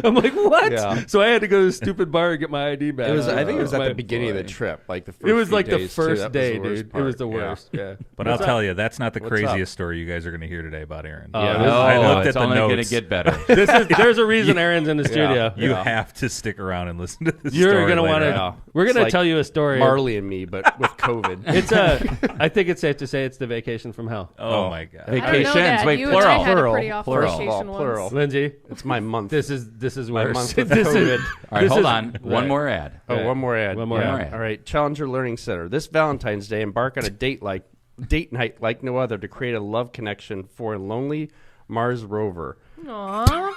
I'm like, what? Yeah. So I had to go to the stupid bar and get my ID back. It was. I think it was at My the beginning of the boy. trip, like the first. It was few like the days, too. first That was day, the worst dude. It was the part. Yeah. worst. Yeah. But What's I'll up? tell you, that's not the What's craziest story you guys are going to hear today about Aaron. Yeah, I looked it's at the only going to notes. get better. There's a reason Aaron's in the studio. You Yeah. have to stick around and listen to this You're story gonna later want to. on. We're It's gonna like tell you a story. Marley and me, but with COVID. It's I think it's safe to say it's the vacation from hell. Oh, my God. I don't know Vacations. that. Wait, You and I plural. had a Plural. pretty awful Plural. vacation once. Plural. Lindsay, Lindsay, It's my month. this is my worse. month with This is- COVID. All right, this hold is- on. One right. more ad. Oh, Right. one more ad. One more ad. All right. Challenger Learning Center. This Valentine's Day, embark on a date night like no other to create a love connection for a lonely Mars rover. Aww.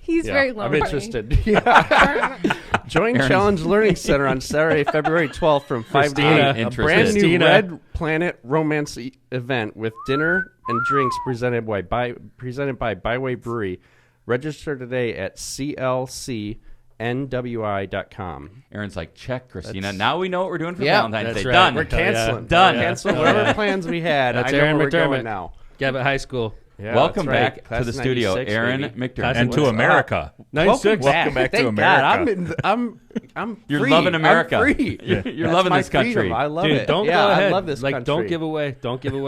He's very I'm lonely. interested. Yeah. Join Challenge Learning Center on Saturday, February 12th from 5 to 8. Christina, A interested. brand new Christina. Red Planet romance event with dinner and drinks presented by Byway Brewery. Register today at clcnwi.com. Aaron's like, check, Christina. Now we know what we're doing for Yeah, Valentine's that's Day. right. Done. We're canceling. Done. Cancel whatever plans we had. That's I know Aaron where we're McDermott. going now. Gavitt High School. Yeah, Welcome that's right. back Class to the studio, 96, Aaron baby. McDermott. And to America. 96. Welcome back to Thank America. God. I'm You're free. loving America. I'm free. You're That's loving my this country. freedom. I love Dude, it. don't yeah, go ahead. I love this like, country. don't give away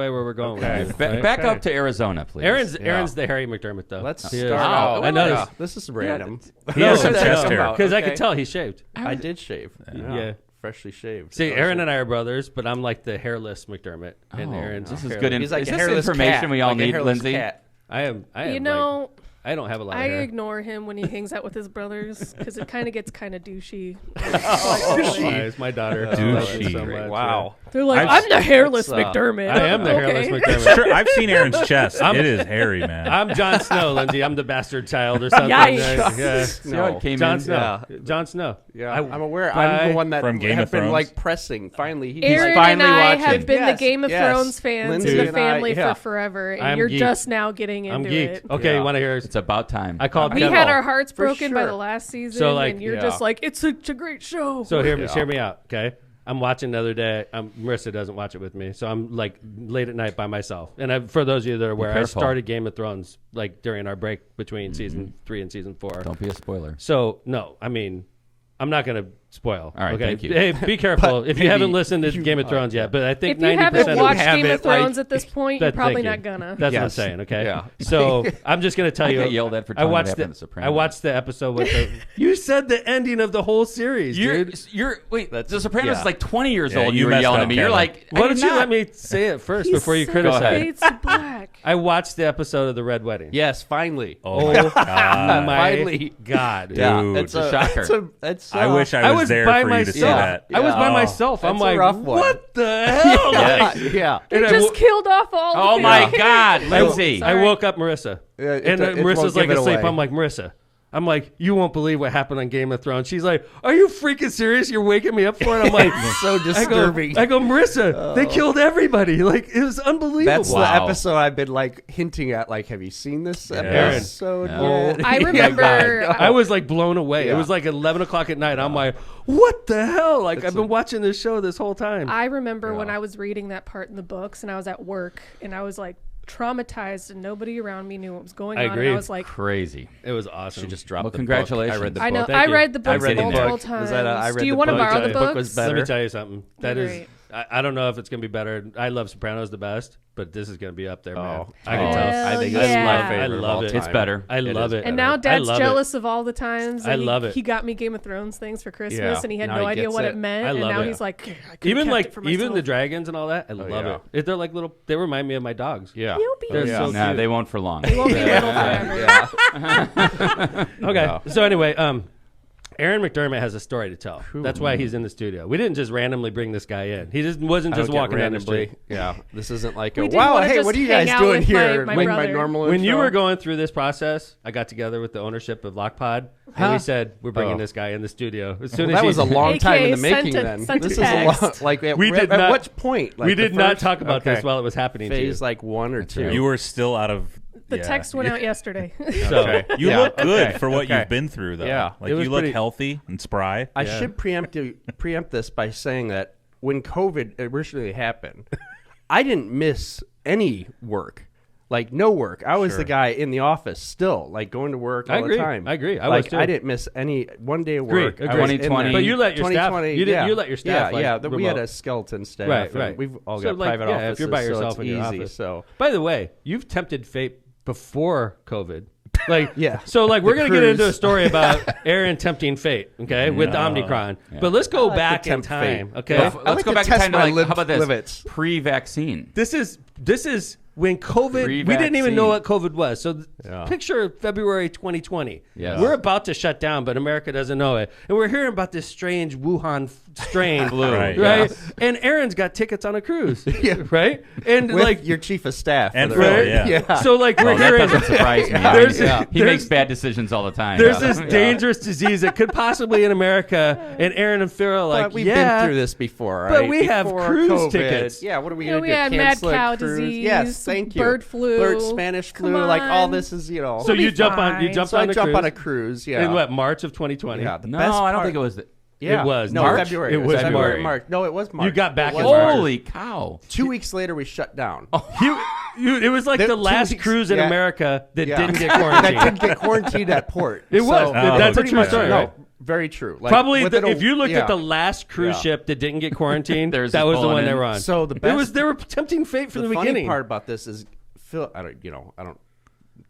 where we're going. Okay. with this, right? Back up to Arizona, please. Aaron's the Harry McDermott though. Let's He is. start Wow. out. I know Yeah, this. this is random. He has some No, chest no, hair no. because I Okay. could tell he shaved. I did shave. Yeah. Freshly shaved. See, Aaron and I are brothers, but I'm like the hairless McDermott, and Oh, Aaron's this is hairless. good. He's like Is a this hairless information cat, we all like a need, hairless Lindsay? cat. I am. You know, I don't have a lot of I hair. ignore him when he hangs out with his brothers because it kind of gets kind of douchey. It's my daughter. I love her Douchey. so much, Wow. They're like, I've- I'm the hairless That's, McDermott. yeah. I am the hairless Okay. McDermott. Sure, I've seen Aaron's chest. It is hairy, man. I'm Jon Snow, Lindsay. I'm the bastard child or something. Yikes. Yeah. See how it came Jon in? Snow. Jon Snow. Yeah, I- I'm aware. I'm the one that From Game have of been Thrones? like pressing. Finally, he's Aaron finally and I watching. have been Yes, the Game of yes. Thrones fans Lindsay in the and I, family yeah. for forever, and I'm you're geeked. just now getting into I'm geeked. it. Okay, Yeah. you want to hear? It's about time. I called We Kevin. had our hearts For broken by sure. the last season, So, like, and you're yeah. just like, it's such a great show. So hear me out, okay? I'm watching the other day. Marissa doesn't watch it with me, so I'm like late at night by myself. And for those of you that are aware, I careful. started Game of Thrones like during our break between season 3 and season 4. Don't be a spoiler. So no, I mean, I'm not going to spoil. All right, okay? thank you. Hey, be careful if you haven't maybe listened to you Game of might, Thrones yet. But I think if you 90% haven't of watched have Game it, of Thrones like- at this point, you're Thank probably you. not gonna. That's what I'm Yes. saying. Okay. Yeah. So I'm just going to tell I you. get yelled at for I telling watched it after The Sopranos. I watched the episode with the. You said the ending of the whole series, dude. Wait. That's- The Sopranos yeah. is like 20 years Yeah, old. you You were messed yelling up, at me. You're Kevin. like, Why don't you let me say it first before you criticize? Fades to black. I watched the episode of the Red Wedding. Yes, finally. Oh, my God. My Finally. God. Yeah, Dude, it's a shocker. It's I wish I was there by for you to see myself. that. I was by Yeah. myself. I'm That's a like, rough one. what the hell? Yeah, yeah. It I just wo- killed off all. Oh the my characters. God, Lindsay. Sorry. I woke up Marissa. And it Marissa's won't like give it asleep. away. I'm like, Marissa. I'm like, you won't believe what happened on Game of Thrones. She's like, are you freaking serious? You're waking me up for it? I'm like, so disturbing. I go, Marissa, they killed everybody. Like, it was unbelievable. That's the Wow. episode I've been like hinting at. Like, have you seen this episode? No. yet? I remember. I was like blown away. It Yeah. was like 11 o'clock at night. I'm like, what the hell? Like, I've been watching this show this whole time. I remember when I was reading that part in the books, and I was at work, and I was like traumatized, and nobody around me knew what was going I on. agree. And I was like, Crazy. It was awesome. She just dropped Well, the congratulations. book. I read the I book. know. Thank I you. read the I books read the multiple book. times. Was that I read Do you the want to book. borrow the The book books? was Let me better. tell you something. That You're is, right. I don't know if it's going to be better. I love Sopranos the best, but this is going to be up there, man. Oh, I can Hell tell. I think yeah. it's my I favorite. of love all it. time. It's better. I love it. And now Dad's I love jealous of all the times. I that love it. He got me Game of Thrones things for Christmas, Yeah. and he had Now no he idea gets what it. it meant. I And love now it. he's like, I could've Even kept like it for even the myself. dragons and all that. I love yeah. it. They're like little. They remind me of my dogs. Yeah. He'll be. They're so Nah, cute. they won't for long. He won't be little forever. Okay. Yeah. So anyway, Aaron McDermott has a story to tell. That's why he's in the studio. We didn't just randomly bring this guy in. He just wasn't I just don't get walking down the randomly. street. Yeah, this isn't like We a didn't wow. wanna Hey, just what are you hang guys out doing with here? my Like brother. normal. When you intro. were going through this process, I got together with the ownership of LockPod, and we said we're bringing Oh. this guy in the studio. As soon Well, as that was a long time in the AK making. sent a- Then sent a this is a long. text. Like at, We did at not- what point? Like we the did not first- talk about okay. this while it was happening. to Phase you. like 1 or 2. You were still out of. The yeah. text went out yesterday. So Okay. You Yeah, look good okay, for what okay. you've been through, though. Yeah. Like It was you look pretty- healthy and spry. I Yeah. should preempt this by saying that when COVID originally happened, I didn't miss any work. Like no work. I was Sure. the guy in the office still, like going to work all I agree. the time. I agree. I was like too. I didn't miss any one day of Agree. work. I Agree. was in 2020. there. But you let your staff. 2020, You did. yeah. You let your staff. Yeah, like, yeah. We had remote. a skeleton staff. Right, and right. We've all So, got like, private yeah, offices. if you're by yourself so in it's your easy. office. So By the way, you've tempted fate before COVID. Like Yeah. So like we're The gonna get into a cruise. story about Aaron tempting fate, okay, with Omicron. But let's go like back to in tempt time, fate. okay? I Let's like go to back in test time to my like, how about this? limits. Pre-vaccine. This is when COVID, we didn't even know what COVID was. So picture February 2020. Yes. We're about to shut down, but America doesn't know it. And we're hearing about this strange Wuhan strain. Right. And Aaron's got tickets on a cruise. Right? And With your chief of staff. And for Phil, the- yeah. So like we're That hearing doesn't surprise me. He makes bad decisions all the time. there's this dangerous disease that could possibly in America, and Aaron and Phil are like, But we've been through this before, right? But we have Before cruise COVID. tickets. Yeah, what are we Yeah, going to we do? had mad Cancel a cow cruise? disease, Yes, thank you. bird flu. Spanish Come flu, like all on. this is, So We'll you be jump on fine. So on I a jump cruise on a cruise, yeah. in what, March of 2020? Yeah, the No, best I don't part- think it was. Yeah. It was no, March. February. It was February, March. March. No, it was March. You got back It in was March. Holy cow! 2 weeks later, we shut down. It was like There- the 2 last weeks, cruise in yeah. America that Yeah. didn't get quarantined. that didn't get quarantined at port. It was. That's a pretty true much, story, no, right? very true. Like, Probably within if you looked at the yeah. last cruise Yeah. ship that didn't get quarantined, There's that this was the pulling one in. they were on. So the it best- was they were tempting fate from the funny beginning. part about this is Phil. I don't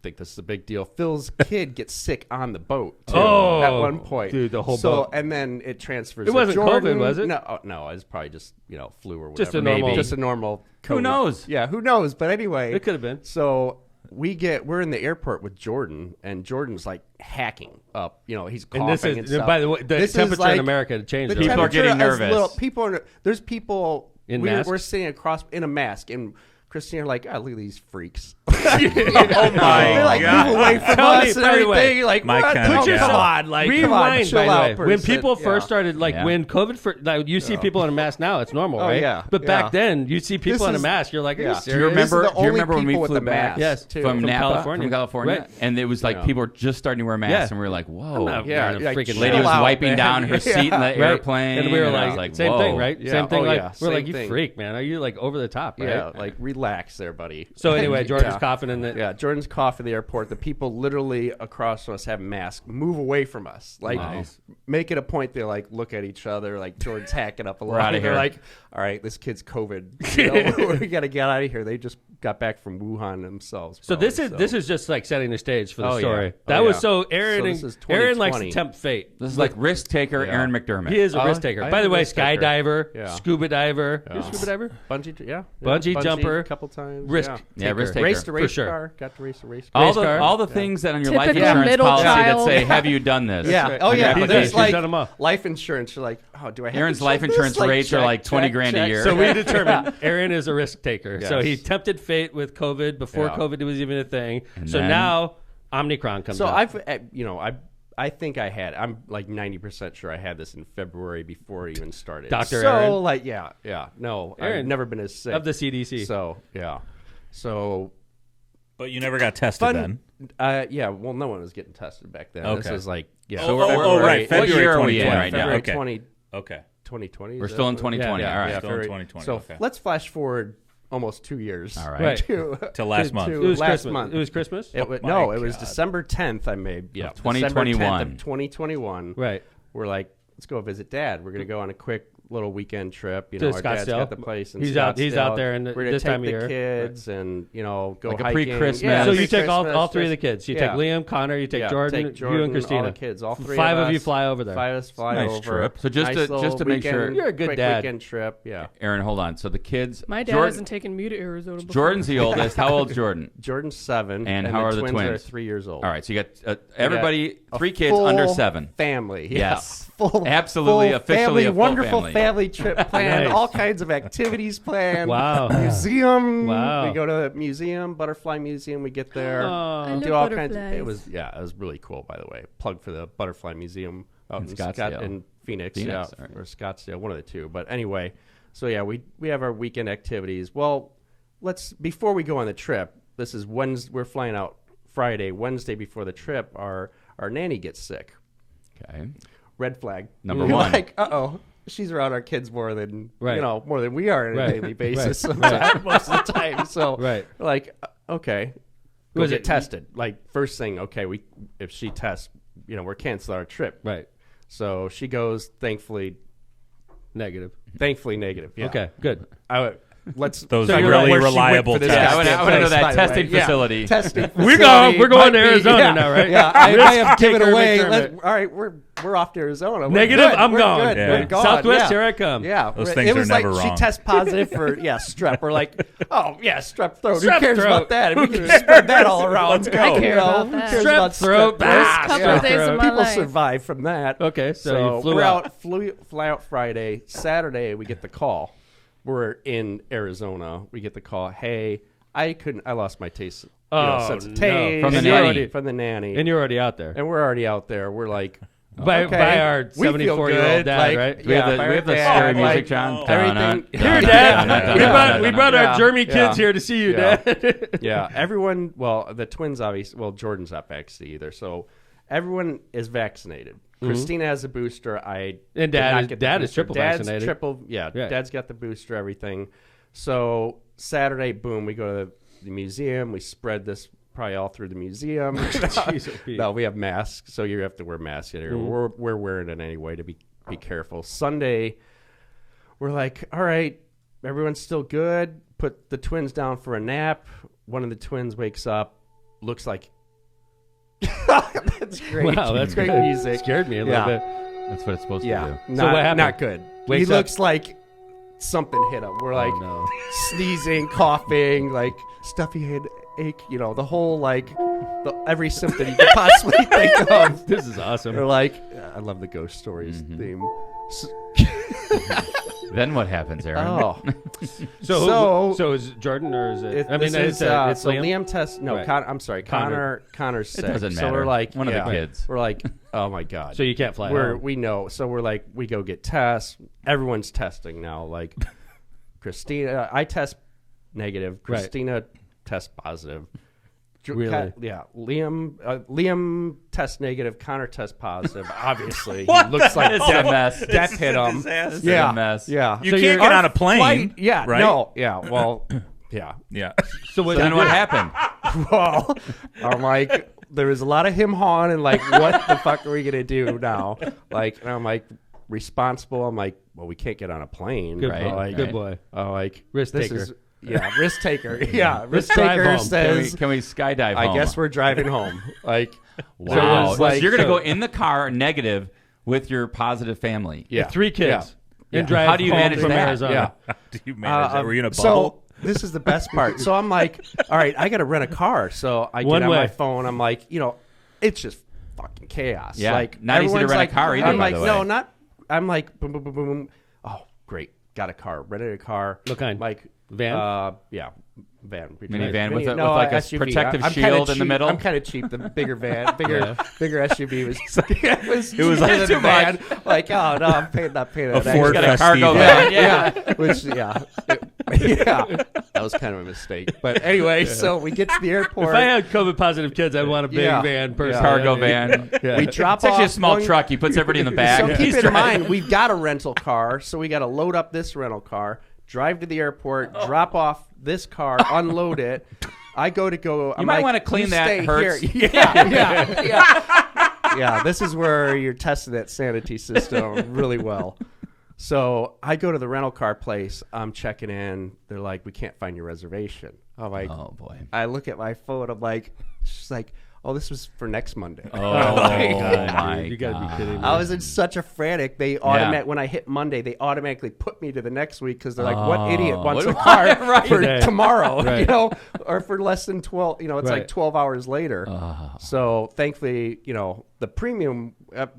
think this is a big deal. Phil's kid gets sick on the boat too, Oh, at one point. dude, the whole so, boat. And then it transfers. It to wasn't Jordan. COVID, was it? No, it was probably just flu or whatever. Just a normal- Maybe. Just a normal. Who COVID. knows? Yeah, who knows? But anyway, It could have been. So we're in the airport with Jordan, and Jordan's like hacking up. He's coughing And this is, stuff. by the way, the This is temperature like- in America had changed. the already. People are getting temperature is nervous. there's people In we're masks? sitting across in a mask, and Christina like, look at these freaks. Oh my They're like, God. move away from Tell me, us and by the way, everything. Like, my what? kind of Oh, gal. come on, like, Rewind, come on, chill by the out, way. When person. people Yeah. first started, like Yeah. when COVID, like you see people in a mask now, it's normal, Oh, right? yeah, But yeah. back then, you see people This in a is- mask, you're like, are you yeah. serious? Do you This is remember? the Do you only remember when we people with flew the back mask, Yes. too. from Napa, California. from California, Right. and it was like Yeah. people were just starting to wear masks, Yeah. and we were like, I'm "Whoa!" not Yeah, wearing a like, freaking chill Lady was out, wiping man. down her seat in the Right. airplane, And we were I was like, same "Whoa." thing, right? Yeah. Same thing. Oh, like yeah. we're Same like, you thing. freak, man. Are you like over the top, right? Yeah, like relax there, buddy. So anyway, Jordan's Yeah. coughing in the. Yeah, Jordan's cough at the airport. The people literally across from us have masks. Move away from us. Like, Nice. make it a point. They like look at each other. Like Jordan's hacking up a lot. outta They're here. like, all right, this kid's COVID. We got to get out of here. They just got back from Wuhan themselves. So probably, this is just like setting the stage for the Oh, yeah. story. Oh, That was yeah. so Aaron So and this is Aaron likes to 2020. tempt fate. This is like risk taker Aaron McDermott. He is a Oh, risk taker. I By am the a way, risk taker. skydiver, Yeah. scuba diver. You're a Yeah. scuba diver? bungee jumper, a couple times. Risk Yeah. Yeah, risk taker. Raced a race For sure. car. Got to race a race car. all car. all the things that on your life Typical insurance middle policy child. that say, "Have you done this?" Yeah. right. Oh On your yeah. He's There's done like them all. life insurance. You're like, oh, do I have Aaron's to life check insurance this? Like, rates are check, like 20 check, grand a check. year. So we determined Aaron is a risk taker. So Yes. he tempted fate with COVID before Yeah. COVID was even a thing. And So then- now Omicron comes So out. I think I had. I'm like 90% sure I had this in February before it even started. Dr. So Aaron? like yeah. No, I've Aaron, never been as sick of the CDC. So yeah. So But you never got tested then. yeah. Well, no one was getting tested back then. This Okay. was like yeah. So right. What February year are we in 2020. right now? February Okay. 2020. We're is still that in what- 2020. Yeah, All right. Yeah, Still in February. 2020, So okay. let's flash forward almost 2 years. All right. Right. To last month. It was last Christmas. month. It was Christmas. It was, my no, it was God. December 10th. I made Of December 2021. 10th of 2021. Right. We're like, let's go visit Dad. We're gonna go on a quick little weekend trip. You To know, our dad's Scottsdale. got the place. In He's out Scottsdale. there in We're gonna this take time of the year. kids and go Like a hiking. pre-Christmas. Yeah, So you take pre-Christmas, all three of the just- kids. You yeah. take Liam, Connor. You take Yeah, Jordan, take Jordan, you and Christina. all the kids, all three. Five of you us. fly over there. Five of us fly Nice over. trip. So just Nice to little make sure- weekend- You're a good quick dad. Weekend trip. Yeah. Aaron, hold on. So the kids. My dad Jordan- hasn't taken me to Arizona before. Jordan's the oldest. How old's Jordan? Jordan's 7, And how are the twins? Are 3 years old. All right. So you got everybody, A 3 kids full under 7. Family. Yes. Yeah. Full, Absolutely, full officially family, a full wonderful family. trip planned. Nice. All kinds of activities planned. Wow. Museum. Wow. We go to the museum, Butterfly Museum. We get there. Aw. I love do all kinds. butterflies. It was really cool. By the way, plug for the Butterfly Museum out in Scottsdale. in Phoenix, Phoenix, yeah, all right. or Scottsdale, one of the two. But anyway, so yeah, we have our weekend activities. Well, before we go on the trip. This is Wednesday. We're flying out Friday. Wednesday before the trip, our nanny gets sick. Okay. Red flag. Number You're one. like, she's around our kids more than Right. more than we are on a Right. daily basis Right. sometimes, most of the time. So Right. like, okay, go Was get it- tested. Like first thing, okay, if she tests, we're canceling our trip. Right. So she goes, thankfully Negative. negative. Yeah. Okay. Good. let's Those figure out really where she went reliable for this tests. I wanna goddamn know place, that by the testing way. Yeah. facility. Testing We're facility going might to Arizona now, right? Yeah, I Risk have given taker away. McDermott. All right, we're off to Arizona. We're Negative, good. I'm We're gone. good. Yeah. We're gone. Southwest, yeah. here I come. Yeah, Those it things was are like never she wrong. tests positive for strep. We're like, oh yeah, strep throat. Strep Who cares throat. about that? We can spread that all around. Let's go. I care about that. Who cares Strep about throat. strep Bah, Couple strep of days throat. of my People life. survive from that. Okay, so you flew we're out. fly out Friday. Saturday we get the call. We're in Arizona. We get the call. Hey, I lost my taste. Sense of no. taste From the And you're nanny. already- From the nanny. And you're already out there. And we're already out there. We're like, By our we feel 74-year-old good, dad, like, right? We have the, by we our have the dad, scary music, like, John. everything. Here, Dad. We brought our Jeremy kids here to see you, Yeah. Dad. Yeah, everyone. Well, the twins obviously. Well, Jordan's not vaccinated either, so everyone is vaccinated. Christina has a booster. I And did Dad not is- get the Dad is booster. triple Dad's vaccinated. Triple, yeah, Yeah. Dad's got the booster. Everything. So Saturday, boom, we go to the museum. We spread this probably all through the museum. Jeez, oh, Pete. No, we have masks, so you have to wear masks here. We're wearing it anyway to be careful. Sunday, we're like, all right, everyone's still good. Put the twins down for a nap. One of the twins wakes up, looks like. That's great. Wow, that's great good. music. Scared me a Yeah. little bit. That's what it's supposed to Yeah, do. So what happened? Not good. Wakes he up- looks like something hit him. We're like no. sneezing, coughing, like stuffy headache. The whole every symptom you could possibly think of. This is awesome. We're like, I love the ghost stories theme. Then what happens, Aaron? Oh, So is it Jordan or is it? I mean, it's so Liam. Liam test. No, Right. I'm sorry, Connor's sick. doesn't So we're matter. like, One of the yeah, kids. We're like, oh my god. So you can't fly home. We know. So we're like, we go get tests. Everyone's testing now. Like Christina, I test negative. Right. Christina tests positive. Really? Yeah. Liam tests negative. Connor tests positive. Obviously, What he looks the like It's a death, mess. death It's hit a him. disaster. Yeah. a mess. Yeah. You So can't you're- get on a Our plane. flight- yeah. right? No. Yeah. Well. Yeah. Yeah. So what? So then what happened? Well, I'm like, there was a lot of him hawing and like, what the fuck are we gonna do now? Like, and I'm like, responsible. I'm like, well, we can't get on a plane, Good right? boy. Like, Good boy. like Risk this taker. is- yeah, risk taker. Yeah, risk drive taker home. says. Can we skydive I home? guess we're driving home. Like, Wow. So it was like- so you're going to so- go in the car negative with your positive family. yeah, 3 kids. Yeah. And drive How do you home manage from that? Arizona? Yeah. How do you manage that? Were you in a bubble? So this is the best part. So I'm like, all right, I got to rent a car. So I One get on way. my phone. I'm like, it's just fucking chaos. Yeah. Like Not easy to everyone's rent a like, car either, I'm by like, the way. no, not. I'm like, boom, boom, boom, boom, boom. Oh, great, got a car. Rented a car. What kind? Like Van? Yeah. Van. Minivan with No, like a SUV. protective I'm kinda shield in the cheap. middle? I'm kind of cheap. The bigger van, bigger SUV was. it was better like than too the van. Like, oh no, I'm not paying A that. Ford Got a cargo Festiva. van. Yeah, which that was kind of a mistake. But anyway, so we get to the airport. If I had COVID positive kids, I'd want a big Yeah. van person. Cargo van. we drop It's actually a off small one- truck. He puts everybody in the back. So He's keep in driving. mind, we've got a rental car, so we got to load up this rental car, drive to the airport, drop off this car, unload it. I go. You might want to clean that. Stay Hurts. here. Yeah. This is where you're testing that sanity system really well. So I go to the rental car place. I'm checking in. They're like, we can't find your reservation. I'm like, Oh boy. I look at my phone. I'm like, she's like, oh, this was for next Monday. Oh God, my dude, you gotta be kidding me. I was in such a frantic. They when I hit Monday, they automatically put me to the next week because they're like, "What idiot wants a car Right. for Right. tomorrow?" Right. Or for less than 12. It's Right. like 12 hours later. So thankfully, the premium,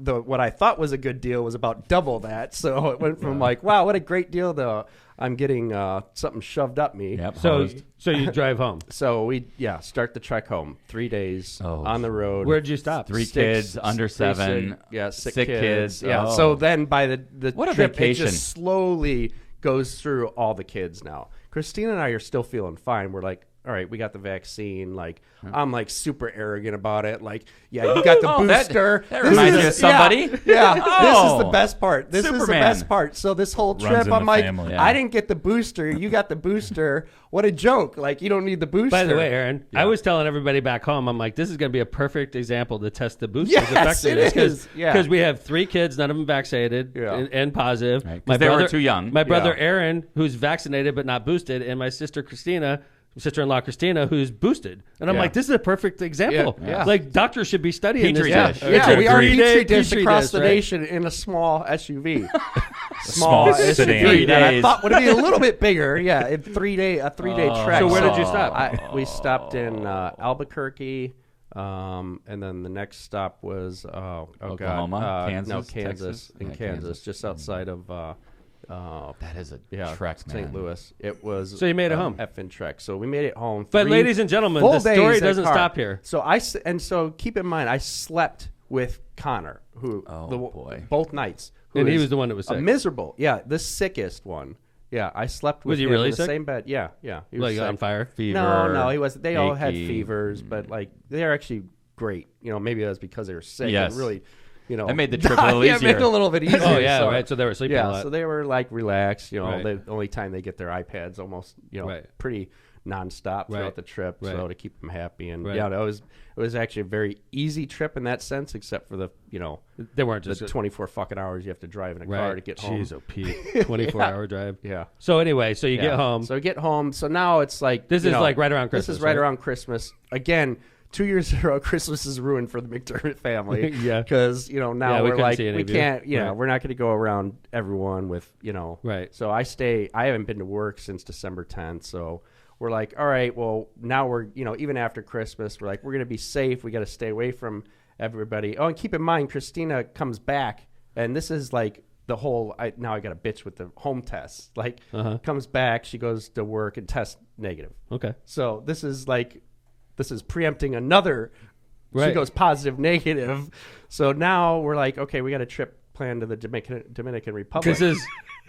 what I thought was a good deal was about double that. So it went from like, "Wow, what a great deal!" to I'm getting something shoved up me. Yep. So hosed. you drive home. So we start the trek home. 3 days on the road. Where'd you stop? 3 kids under 7. Sick Sick kids. kids. Yeah. Oh. So then by the What a trip, vacation. it just slowly goes through all the kids now. Christina and I are still feeling fine. We're like, all right, we got the vaccine. Like, I'm like super arrogant about it. Like, yeah, you got the booster. That reminds me of somebody. Yeah, this is Oh, the best part. This is the Superman. best part. So this whole Runs trip, in I'm the like, family. I didn't get the booster. You got the booster. What a joke. Like, you don't need the booster. By the way, Aaron, I was telling everybody back home, I'm like, this is going to be a perfect example to test the booster's Yes, effectiveness. it is. Yeah. Because we have 3 kids, none of them vaccinated Yeah. and positive. Right, 'cause they were too young. My brother Yeah. Aaron, who's vaccinated but not boosted, and my sister-in-law Christina, who's boosted. And I'm Yeah. like, this is a perfect example. Yeah. Yeah. Like, doctors should be studying Petri this. dish. Yeah, we are Agreed. petri dish Petri across dish, the right? nation in a small SUV. Small sedan. 3 that I days. thought would be a little bit bigger. Yeah, a 3-day trek. So where did you stop? We stopped in Albuquerque, and then the next stop was Oklahoma? God, Kansas? no, Kansas, Texas? in Yeah, Kansas, Kansas. just outside of That is a yeah, trek, man. St. Louis. It was So you made it home. effing trek. So we made it home. But 3 ladies and gentlemen, full the story days in doesn't car. stop here. So keep in mind, I slept with Connor, who boy. both nights. Who And he is was the one that was sick. miserable. Yeah, the sickest one. Yeah, I slept with Was he him really in the sick? same bed. Yeah. He was Like sick. on fire? Fever. No, he wasn't. They all had achy. fevers, but like they're actually great. Maybe it was because they were sick. Yes. And really, That made the trip a little yeah, it made easier. it a little bit easier. Oh, yeah, so, right. So they were sleeping a Yeah, lot. so they were like relaxed. Right. The only time they get their iPads almost, Right. pretty nonstop throughout Right. the trip, Right. so to keep them happy. And Right. yeah, it was actually a very easy trip in that sense, except for the They weren't the just 24 fucking hours you have to drive in a car to get home. Jeez, oh, Pete. 24-hour drive. Yeah. So anyway, so you Yeah. get home. So I get home. So now it's like This is like right around This Christmas, is right right? around Christmas. Again, 2 years in a row, Christmas is ruined for the McDermott family. Yeah. Because now Yeah, we we're couldn't like see any we of you. can't. Right. We're not going to go around everyone with Right. So I haven't been to work since December 10th. So we're like, all right, well now we're even after Christmas, we're like we're going to be safe. We got to stay away from everybody. Oh, and keep in mind, Christina comes back, and this is like the whole. Now I got to bitch with the home tests. Like comes back, she goes to work and tests negative. Okay. So this is preempting another. She Right. goes positive, negative. So now we're like, okay, we got a trip planned to the Dominican Republic. This is,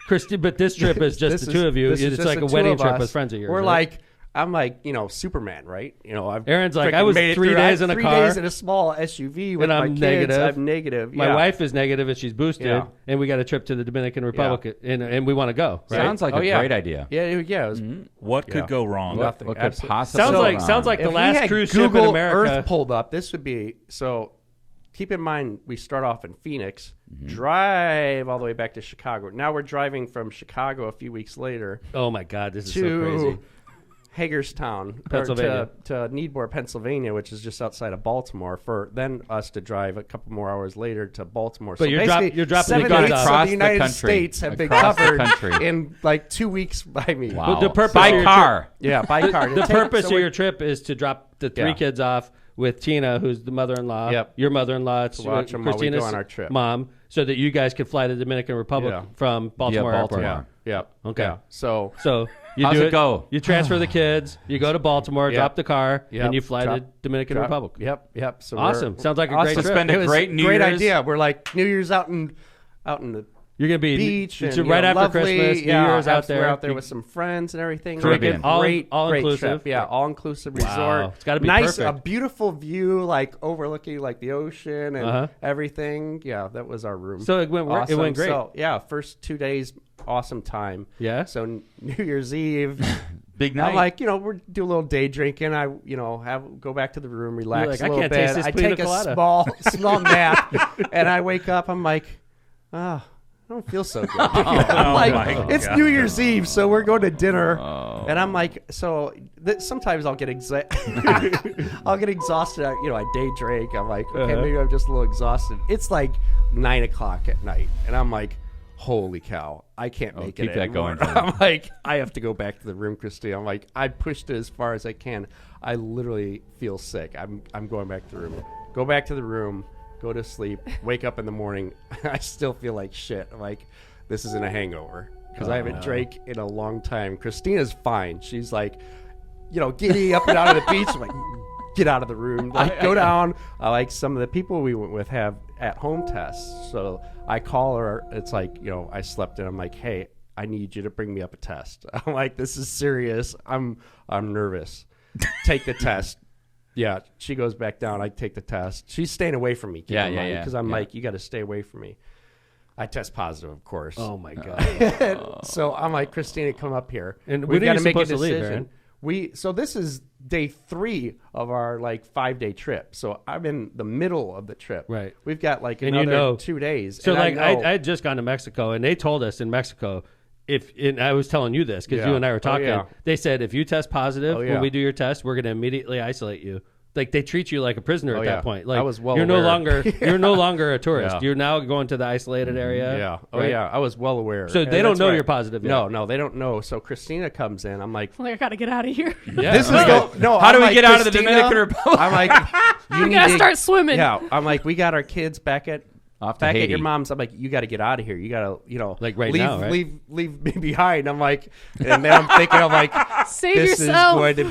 Christy, but this trip is just This the two of you. this is It's just like the a two wedding of trip us. with friends of yours. We're right? like, I'm like, Superman, right? I've Aaron's like, freaking I was made it 3 through- days in a 3 car. days in a small SUV with And I'm my kids. negative. I'm negative. My yeah. wife is negative and she's boosted, Yeah. and we got a trip to the Dominican Republic, and we want to go. Right? Sounds like Oh, a yeah. great idea. Yeah, it was What could Yeah. go wrong? nothing. What could Absolutely. possibly Sounds go like wrong? sounds like the If we last had cruise Google ship in America. Earth pulled up, this would be so. Keep in mind, we start off in Phoenix, Mm-hmm. drive all the way back to Chicago. Now we're driving from Chicago a few weeks later Oh my God, this is so to crazy. Hagerstown, Pennsylvania. to Needmore, Pennsylvania, which is just outside of Baltimore. For then us to drive a couple more hours later to Baltimore. But so you're basically, dropping the 7 guns states off. of Across the the United country. States have been Across the covered country. in like 2 weeks by me. Wow. Well, the purpose by of your car. Yeah, by car. The purpose of your trip is to drop the 3 Yeah. kids off with Tina, who's the mother-in-law. Yep. Your mother-in-law, it's watch 'em while we Christina's go on our trip. mom, so that you guys could fly to the Dominican Republic Yeah. from Baltimore Baltimore. Airport. Yeah. Okay. Yeah. So So you How's do it go? You transfer the kids. You go to Baltimore, Yep. drop the car, Yep. and you fly to Drop- Dominican Republic. Yep. So Awesome. we're- Sounds like a great awesome. trip. Spend a It was great New great Year's. idea. We're like New Year's out in the You're gonna be beach it's and right after lovely, Christmas. New yeah, Year's out there. We're out there with some friends and everything. Caribbean. Great, All great inclusive. trip. Yeah, all inclusive Wow. resort. It's gotta be nice, perfect. a beautiful view, like overlooking like the ocean and Uh-huh. everything. Yeah, that was our room. So it went awesome. it went great. So yeah, first 2 days, awesome time. Yeah? So New Year's Eve. Big night. I'm like, we're do a little day drinking. I, go back to the room, relax like, a I little can't bit. taste this I pina take a colada. small nap, and I wake up. I'm like, I don't feel so good. I'm like, my it's God. New Year's Eve, so we're going to dinner, and I'm like, so sometimes I'll get I'll get exhausted. I day drink. I'm like, okay, maybe I'm just a little exhausted. It's like 9 o'clock at night, and I'm like, holy cow, I can't make keep it that anymore. going for me. I'm like, I have to go back to the room, Christy. I'm like, I pushed it as far as I can. I literally feel sick. I'm going back to the room. Go back to the room, go to sleep, wake up in the morning. I still feel like shit. I'm like, this isn't a hangover because I haven't drank in a long time. Christina's fine. She's like, giddy up and out of the beach. I'm like, get out of the room. Like, go down. Like some of the people we went with have at-home tests. So I call her. It's like, I slept in. I'm like, hey, I need you to bring me up a test. I'm like, this is serious. I'm nervous. take the test. Yeah, she goes back down. I take the test. She's staying away from me. Because I'm like, you got to stay away from me. I test positive, of course. Oh my god! So I'm like, Christina, come up here, and we've got to make a supposed to leave, decision. So this is day 3 of our like 5-day trip. So I'm in the middle of the trip. Right. We've got like And another 2 days. So and like I had just gone to Mexico, and they told us in Mexico, and I was telling you this because you and I were talking. They said if you test positive when we do your test, we're going to immediately isolate you. Like they treat you like a prisoner at that point. Like I was well you're aware. you're no longer a tourist. You're now going to the isolated area. Yeah. Oh right? yeah. I was well aware. So they don't know you're positive yet. No, they don't know. So Christina comes in. I'm like, I gotta get out of here. this is no. How I'm do we like, get out of the Christina, Dominican Republic? I'm like, You gotta start swimming. Yeah. I'm like, we got our kids back at Haiti. your mom's. I'm like, you got to get out of here. You got to, like right leave, now, right? leave me behind. I'm like, and then I'm thinking, I'm like, Save this yourself. is going to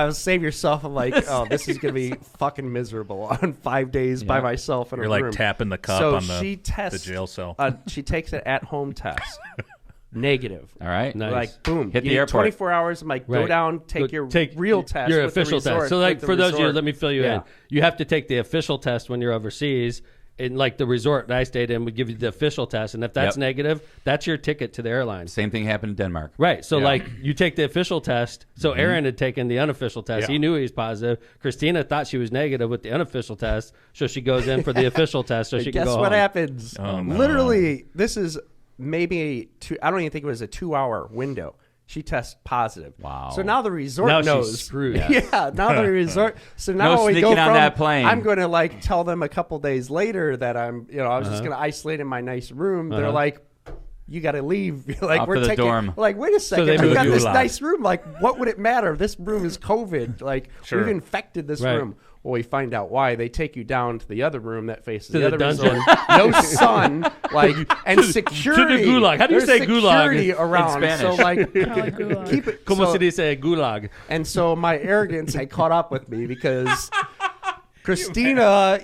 be, save yourself. I'm like, oh, this is going to be fucking miserable on 5 days by myself in You're a like room. tapping the cup So on she tests the jail cell. She takes an at-home test. Negative. All right. Nice. Like, boom. Hit you the need airport. 24 hours. I'm like, go Right. down, take your real test. your with the official resort, test. So like with the for those of you, resort. let me fill you in. You have to take the official test when you're overseas. And like the resort that I stayed in would give you the official test, and if that's negative, that's your ticket to the airline. Same thing happened in Denmark. Right. So like you take the official test. So Aaron had taken the unofficial test. Yeah. He knew he was positive. Christina thought she was negative with the unofficial test, so she goes in for the official test so she can Guess go what home. happens? Oh, no. Literally, this is maybe I don't even think it was a 2-hour window. She tests positive. Wow. So now the resort Now knows. she's screwed. Yeah. Now the resort. So now No we go sneaking from on that plane. I'm going to like tell them a couple days later that I was just going to isolate in my nice room. They're like, you got to leave. Like Off we're to the taking. dorm. Like wait a second. they We move got you this along. nice room. Like what would it matter? This room is COVID. Like Sure. we've infected this Right. room. Well, we find out why. They take you down to the other room that faces To the the other dungeon. resort. No sun, like, and security. gulag. How do you There's say gulag security around? Spanish? So like, I like gulag. keep it. Como so- se dice gulag? and so my arrogance had caught up with me because Christina,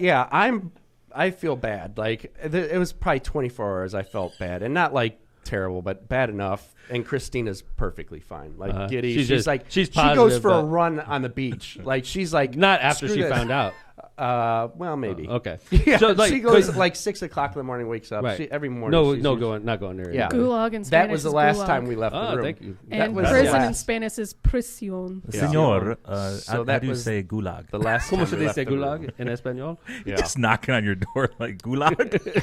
I feel bad. Like it was probably 24 hours I felt bad, and not like terrible, but bad enough. And Christina's perfectly fine, like giddy. She's She's just- like she's she goes positive, for a but- run on the beach. Like she's like Not after "Screw she this." found out. Well, maybe. Okay. Yeah, So, like, she goes 'cause- at like 6 o'clock in the morning. Wakes up. Right. She, every morning. No, she's no, usually- not going there. Yeah. Gulag in Spanish That was the is last gulag. time we left the Oh, room. thank you. That And was the prison in last- Spanish is prisión. Yeah. Senor, So how that do you was say gulag? The last Como time se we left dice the room. gulag en español? Yeah. Just knocking on your door like gulag.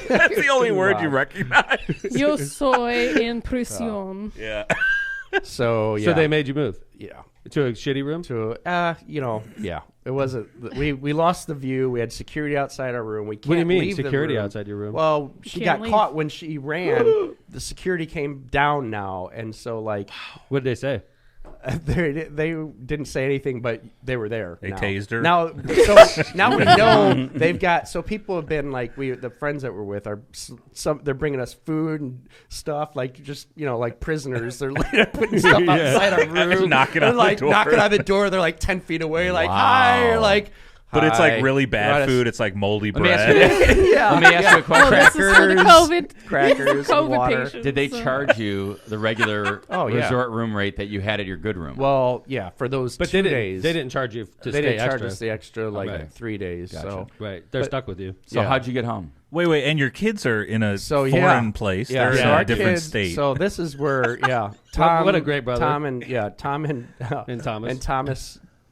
That's the only word you Gulag. recognize. Yo soy en prisión. Yeah. So yeah. So they made you move yeah. to a shitty room? To yeah. It wasn't. We lost the view. We had security outside our room. We can't What do you mean, leave the security room. outside your room? Well, she can't got leave. caught when she ran. The security came down now, and so like What did they say? they didn't say anything, but they were there. They now. tased her? Now, so now we know they've got. So people have been like the friends that we're with are they're bringing us food and stuff like just like prisoners. They're putting stuff outside our room, Knocking They're, on the like door. knocking on the door. They're like 10 feet away, like Wow. hi, or like. But it's like "Hi." really Right, bad it's- food. It's like moldy Let me ask bread. you, Yeah. let me ask you a question. Oh, this is for the COVID. Crackers, COVID and water. patients. Did they So- charge you the regular Oh, yeah. resort room rate that you had at your good room? Well, yeah, for those But 2 they days, didn't charge you to they stay didn't charge extra. us the extra like Right. 3 days. Gotcha. So Right. They're But- stuck with you. so yeah. how'd you get home? Wait, and your kids are in a So, foreign yeah. place. Yeah, They're so in our a different kids, state. So this is where, Tom. What a great brother. Tom and And Thomas. and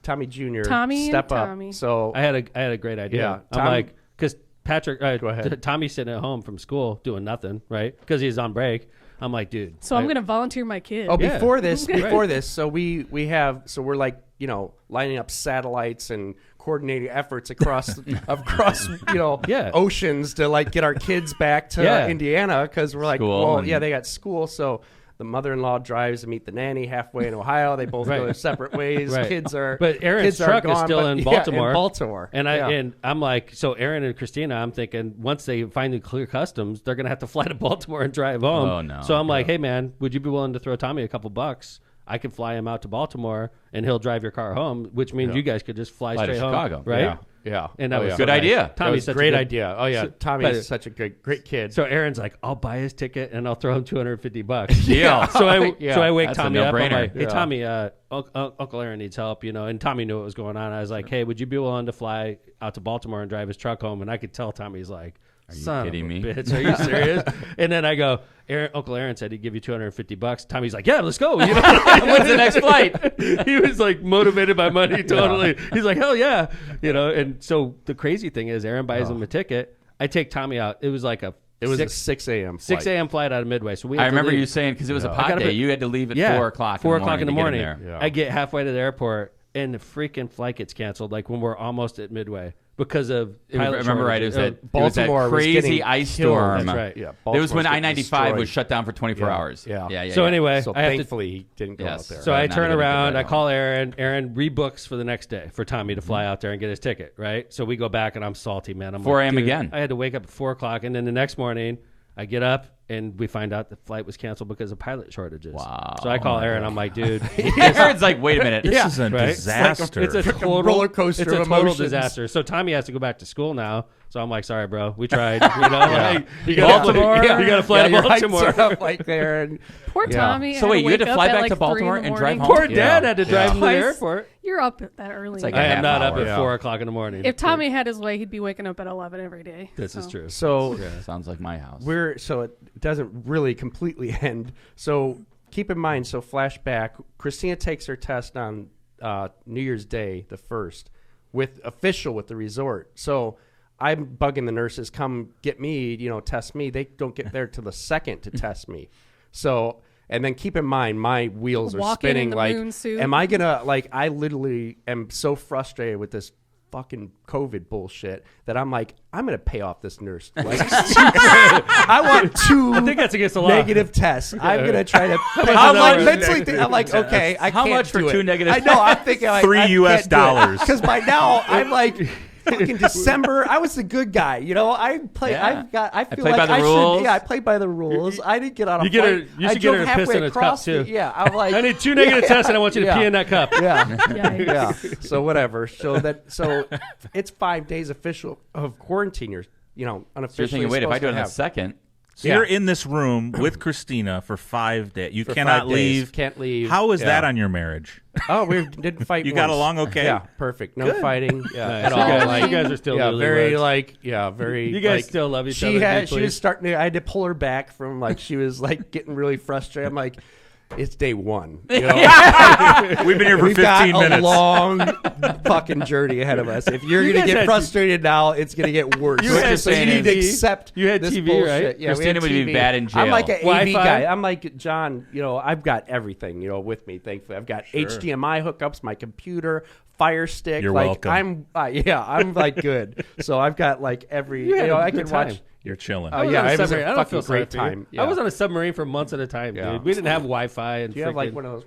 Tommy Jr. Tommy and step Tommy. up. So I had a great idea. Yeah, I'm Tom- like, because Patrick, Go ahead. Tommy's sitting at home from school doing nothing, right? Because he's on break. I'm like, dude. So I'm going to volunteer my kid. oh, Yeah. before this, so we're like lining up satellites and coordinating efforts across Yeah. oceans to like get our kids back to Yeah. Indiana because we're like, School well, and- yeah, they got school, so. The mother-in-law drives to meet the nanny halfway in Ohio. They both Right. go their separate ways. Right. Kids are, But Aaron's kids are truck is gone, still but- in yeah, Baltimore. in Baltimore, And Yeah. and I'm like, so Aaron and Christina, I'm thinking once they finally clear customs, they're gonna have to fly to Baltimore and drive home. Oh, no. So I'm like, hey man, would you be willing to throw Tommy a couple bucks? I could fly him out to Baltimore and he'll drive your car home, which means you guys could just fly Fly to straight home, Chicago. right? Yeah. And that was Good so idea. nice. That Tommy's was such great a good idea. Oh yeah, So- Tommy's but- such a great kid. So Aaron's like, I'll buy his ticket and I'll throw him $250. Deal. So I wake That's a Tommy up. I'm no-brainer. like, hey, Yeah. Tommy, Uncle Aaron needs help, and Tommy knew what was going on. I was like, hey, would you be willing to fly out to Baltimore and drive his truck home? And I could tell Tommy's like, son kidding of a me? bitch, are you serious? And then I go, Uncle Aaron said he'd give you $250. Tommy's like, yeah, let's go. When's the next flight? He was like motivated by money totally. He's like, hell yeah. And so the crazy thing is Aaron buys him a ticket. I take Tommy out. It was like a It was a 6 6 a.m. 6 a.m. flight out of Midway. So we I had to remember leave. you saying, because it was a I pot gotta day, be- you had to leave at 4 o'clock 4 o'clock in the morning. to get him there. Yeah. I get halfway to the airport and the freaking flight gets canceled, like when we're almost at Midway because of pilot I remember right. It was shortages. that Baltimore was crazy getting ice killed. storm. That's right. Yeah, It was when Baltimore's getting I-95 destroyed. was shut down for 24 Yeah. hours. Yeah. So anyway, So I have to thankfully he didn't go Yes. out there. So I Not turn even a good around, day I home. call Aaron. Aaron rebooks for the next day for Tommy to fly out there and get his ticket, right? So we go back and I'm salty, man. I'm 4 like, a.m. dude, again. I had to wake up at 4 o'clock. And then the next morning, I get up and we find out the flight was canceled because of pilot shortages. Wow. So I call Aaron. I'm like, dude, Aaron's like, wait a minute. This is a right? disaster. It's a total roller coaster It's a of total emotions. disaster. So Tommy has to go back to school now. So I'm like, sorry, bro. We tried. Like, you Baltimore? You got to fly to your heights Baltimore. are up like there. And Poor Yeah. Tommy. So wait, you had to wake fly up at, back like, to 3 in Baltimore the and drive morning. home? Poor dad had to drive him to the Twice. airport. You're up that early. like I am half not up hour. at Yeah. 4 o'clock in the morning. If Tommy had his way, he'd be waking up at 11 every day. This is true. so Sounds like my house. so it doesn't really completely end. So keep in mind. So flashback. Christina takes her test on New Year's Day, the 1st, with the resort. So I'm bugging the nurses, come get me, test me. They don't get there till the 2nd to test me. So, and then keep in mind, my wheels are Walking spinning. in the Like, moon suit. am I gonna I literally am so frustrated with this fucking COVID bullshit that I'm like, I'm gonna pay off this nurse. Like, I want 2 I think that's against the law. negative tests. I'm gonna try to. much I'm is like that? mentally thinking. I'm like, okay, I How can't much for do 2 it. negative I know. I'm thinking like $3 US dollars. because by now I'm like. Fucking December, I was the good guy, I play. Yeah. I feel played like by the I rules. should. Yeah, I played by the rules. I didn't get on a You get flight. her- you I should get her drove to piss halfway in a cup, across too. Yeah, I'm like, I need 2 negative tests, and I want you to Yeah. pee in that cup. yeah, Yikes. yeah. So whatever. So it's 5 days official of quarantine. You're So you're unofficially. thinking, wait, if I supposed do it to on the have. second, So Yeah. you're in this room with Christina for 5 days. You For cannot 5 days. leave. Can't leave. How is Yeah. that on your marriage? Oh, we didn't fight. You got once. along okay? Yeah, perfect. No fighting. Yeah, Nice. at You all. guys- Like, you guys are still yeah, newlyweds. very. You guys like, still love each she other had. deeply. She was starting to. I had to pull her back from she was getting really frustrated. I'm like, it's day 1. We've been here for We've 15 got minutes. a long fucking journey ahead of us. If you're You gonna guys get had- frustrated now, it's gonna get worse. You had so you need to TV. accept. You had this TV, bullshit. right? Yeah, we had Christina would be TV. bad in jail. I'm like an AV Wi-Fi? guy. I'm like John. I've got everything. With me. Thankfully, I've got HDMI hookups, my computer, Fire Stick. You're welcome. I'm good. So I've got every. You had a I good can watch. time. You're chilling. I was yeah, on a it was a submarine. I don't feel fucking sorry great for you. time. I was Yeah. on a submarine for months at a time, Yeah. dude. We didn't have Wi-Fi. And Do you have freaking- one of those?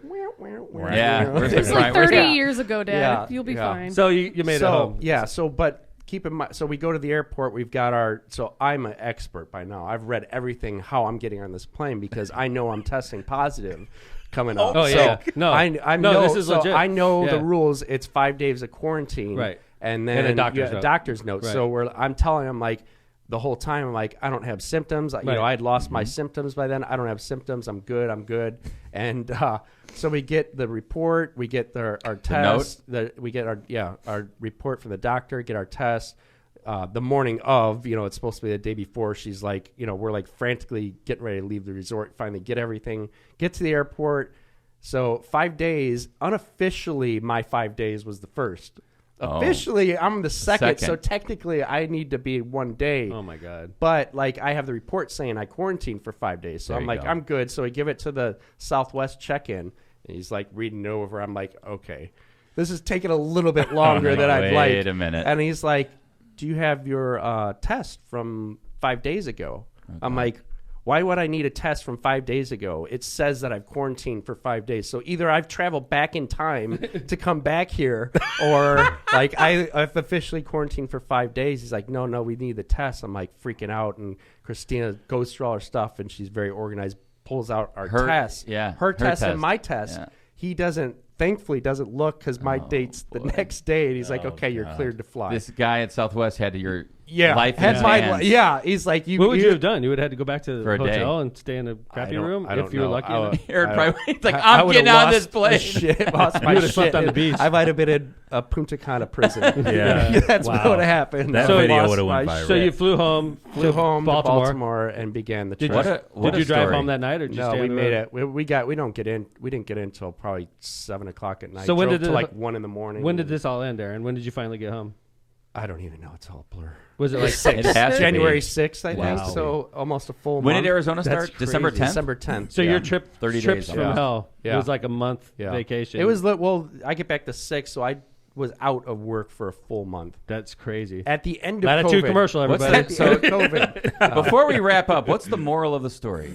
Yeah. Where's It's the like front? 30 Where's years ago, Dad. Yeah, You'll be yeah. fine. So you made it home. Yeah, but keep in mind, so we go to the airport, we've got so I'm an expert by now. I've read everything how I'm getting on this plane because I know I'm testing positive coming up. Oh, So yeah. No. I No, know, this is so legit. I know Yeah. the rules. It's 5 days of quarantine. Right. And then And a doctor's note. doctor's note. Right. So I'm telling him the whole time, I'm like, I don't have symptoms. Right. I had lost Mm-hmm. my symptoms by then. I don't have symptoms. I'm good. And so we get the report. We get our test. We get our report from the doctor. Get our test. The morning of, it's supposed to be the day before. She's like, we're frantically getting ready to leave the resort. Finally get everything. Get to the airport. So 5 days. Unofficially, my 5 days was the 1st. Officially, I'm the second, so technically I need to be 1 day. Oh my god! But I have the report saying I quarantined for 5 days, so There I'm you go. I'm good. So I give it to the Southwest check-in, and he's reading it over. I'm like, okay, this is taking a little bit longer than I'd like. Wait a minute. And he's like, do you have your test from 5 days ago? I'm like, why would I need a test from 5 days ago? It says that I've quarantined for 5 days. So either I've traveled back in time to come back here, or I've officially quarantined for 5 days. He's like, no, we need the test. I'm freaking out. And Christina goes through all her stuff, and she's very organized, pulls out our Her- test. yeah, Her her test and test. my test. Yeah. He doesn't thankfully doesn't look because my date's the next day, and he's like, "Okay, you're cleared to fly." This guy at Southwest had your yeah, life in had his my hands. He's like, What would you have done? You would have had to go back to For the a day. hotel and stay in a crappy room I don't if you were know. lucky enough? Aaron probably he's like, I I'm would've getting out of lost this place. my shit, lost my would've slept shit. on the beach. I might have been in a Punta Cana prison. Yeah. That's what would have happened. That I video lost would've went my viral. shit. So you flew home Flew home to to Baltimore and began the trip. What Did a you drive story. home that night, or did you No, stay we on the made road? it. We didn't get in. We didn't get in until probably 7:00 at night. So when Drove did to the- like 1 in the morning. When did this all end, Aaron? When did you finally get home? I don't even know. It's all a blur. Was it like It has to be. January 6th, I Wow. think. So almost a full When month. did Arizona That's start? December crazy. 10th? December 10th. So yeah. your trip, 30 trips days from off. hell. Yeah. It was like a month Yeah. vacation. It was well. I get back the 6th, so I was out of work for a full month. That's crazy. At the end of Latitude COVID. commercial, What's everybody. At the end of COVID. Before we wrap up, what's the moral of the story?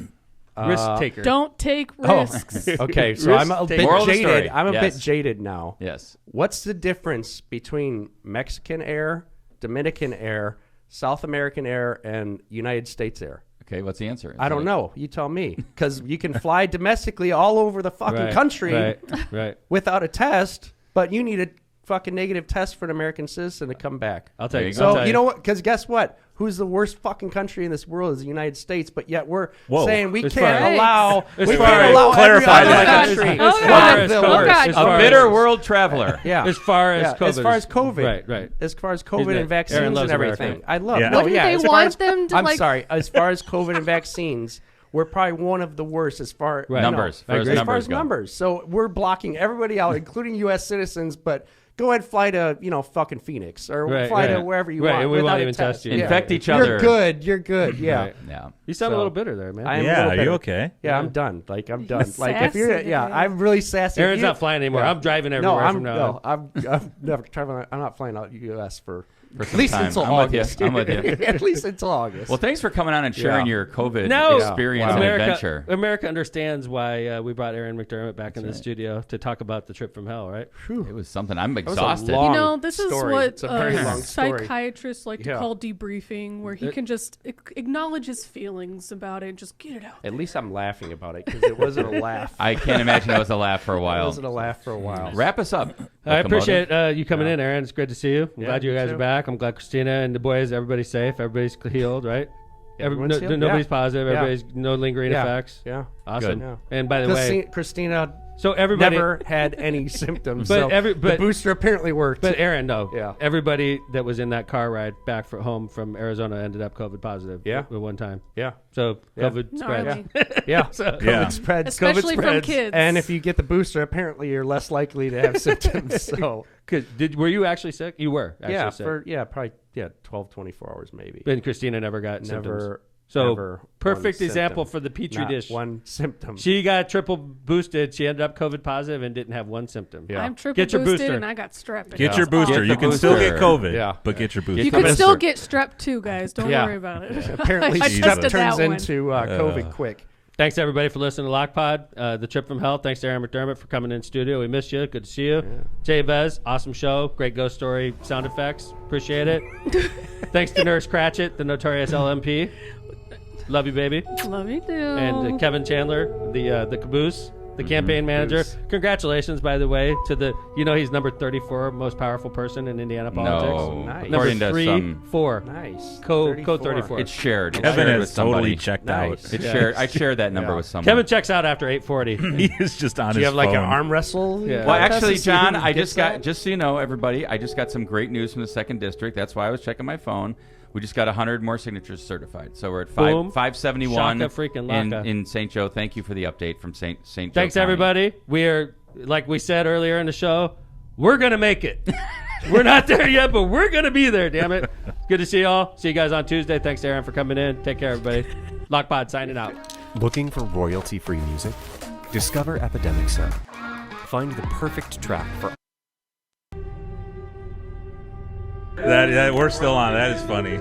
Risk taker. Don't take risks. Okay, so I'm a bit Moral of the story. jaded. I'm a Yes. bit jaded now. Yes. What's the difference between Mexican Air, Dominican Air, South American Air, and United States Air? Okay, what's the answer? I don't know. You tell me. Because you can fly domestically all over the fucking country Right. without a test, but you need a fucking negative test for an American citizen to come back. I'll tell There you. you go. So you know what? Because guess what? Who's the worst fucking country in this world is the United States, but yet we're saying we As can't far as- allow as we far can't as- allow every clarify other that. country. Oh, One God. of the Oh, worst. God. As A far bitter as- world traveler. Yeah. As far as COVID. as far as COVID, Right. As far as He's COVID not- and vaccines Aaron loves and everything, America. I love. Yeah. No, Wouldn't yeah. they as far want as- them to, I'm like- sorry. As far as COVID and vaccines, we're probably one of the worst as far Right. Numbers. I agree. as far as go. numbers. So we're blocking everybody out, including U.S. citizens. But go ahead, fly to fucking Phoenix or Right, fly to right. wherever you Right, want. and we without won't a even test. test you. Infect each You're other. good. You're good. Yeah. Right. Yeah. You sound So- a little bitter there, man. I am a Yeah, little are you bitter. okay? Yeah, I'm done. Like I'm done. Like if sassy you're, today. I'm really sassy. Aaron's If you- not flying anymore. Yeah. I'm driving No, everywhere I'm from now no, on. I'm never traveling. I'm not flying out U.S. for at some least time. until I'm with you. August. I'm with you. At least until August. Well, thanks for coming on and sharing Yeah. your COVID No. experience and America, adventure. America understands why we brought Aaron McDermott back in the studio to talk about the trip from hell, right? It was something. I'm was a exhausted. long- You know, this is story. what It's a very long story. psychiatrists like to Yeah. call debriefing, where he can just acknowledge his feelings about it and just get it out. At least I'm laughing about it because it wasn't a laugh. I can't imagine it was a laugh for a It while. wasn't a laugh for a while. Wrap us up. I Locomotive. appreciate you coming in, Aaron. It's great to see you. I'm Yeah, glad you you guys too. are back. I'm glad Christina and the boys, everybody's safe. Everybody's healed, right? Everyone's healed? Nobody's Yeah. positive. Yeah. Everybody's no lingering Yeah. effects. Yeah. Awesome. Good. Yeah. And by the way, Christina so everybody, never had any symptoms. But so but the booster apparently worked. But Aaron, no. Yeah. Everybody that was in that car ride back from home from Arizona ended up COVID positive. Yeah. At one time. yeah. So Yeah. COVID spreads. Gnarly. Yeah. So, Yeah. COVID spreads. Especially COVID from spreads. kids. And if you get the booster, apparently you're less likely to have symptoms. So were you actually sick? You were actually yeah, sick. probably 12, 24 hours maybe. And Christina never got symptoms. Never. So never perfect one example symptom. for the petri Not dish. one symptom. She got triple boosted. She ended up COVID positive and didn't have one symptom. Yeah. I'm triple Get your boosted booster. and I got strep. Get your That's booster. awful. Get You the can still get booster. COVID, Yeah. but get your booster. You Get can the still booster. get strep too, guys. Don't Yeah. worry about it. Apparently, I Jesus. stuff tested turns that one. into COVID quick. Thanks everybody for listening to Lockpod, the trip from hell. Thanks to Aaron McDermott for coming in studio. We missed you. Good to see you. Jay Vez, awesome show. Great ghost story sound effects. Appreciate it. Thanks to Nurse Cratchit, the notorious LMP. Love you, baby. Love you too. And Kevin Chandler, the caboose, the campaign manager. Congratulations, by the way, to the, he's number 34 most powerful person in Indiana politics. No. Nice. Number According to 3, some, 4. Nice. Co 34. it's shared. It's Kevin shared has with somebody. totally checked Nice. out. It's shared. I shared that number Yeah. with someone. Kevin checks out after 8:40. He is just on Do his you have like phone. an arm wrestle? Yeah. Well, contest actually, to see John, who I gets just got, that? just so you know, everybody, I just got some great news from the 2nd District. That's why I was checking my phone. We just got 100 more signatures certified. So we're at Boom. 571 Shaka freaking laka. in St. Joe. Thank you for the update from St. Joe Thanks, County. everybody. We are, like we said earlier in the show, we're going to make it. We're not there yet, but we're going to be there, damn it. Good to see you all. See you guys on Tuesday. Thanks, Aaron, for coming in. Take care, everybody. Lockpod signing out. Looking for royalty-free music? Discover Epidemic Sound. Find the perfect track for That we're still on. That is funny.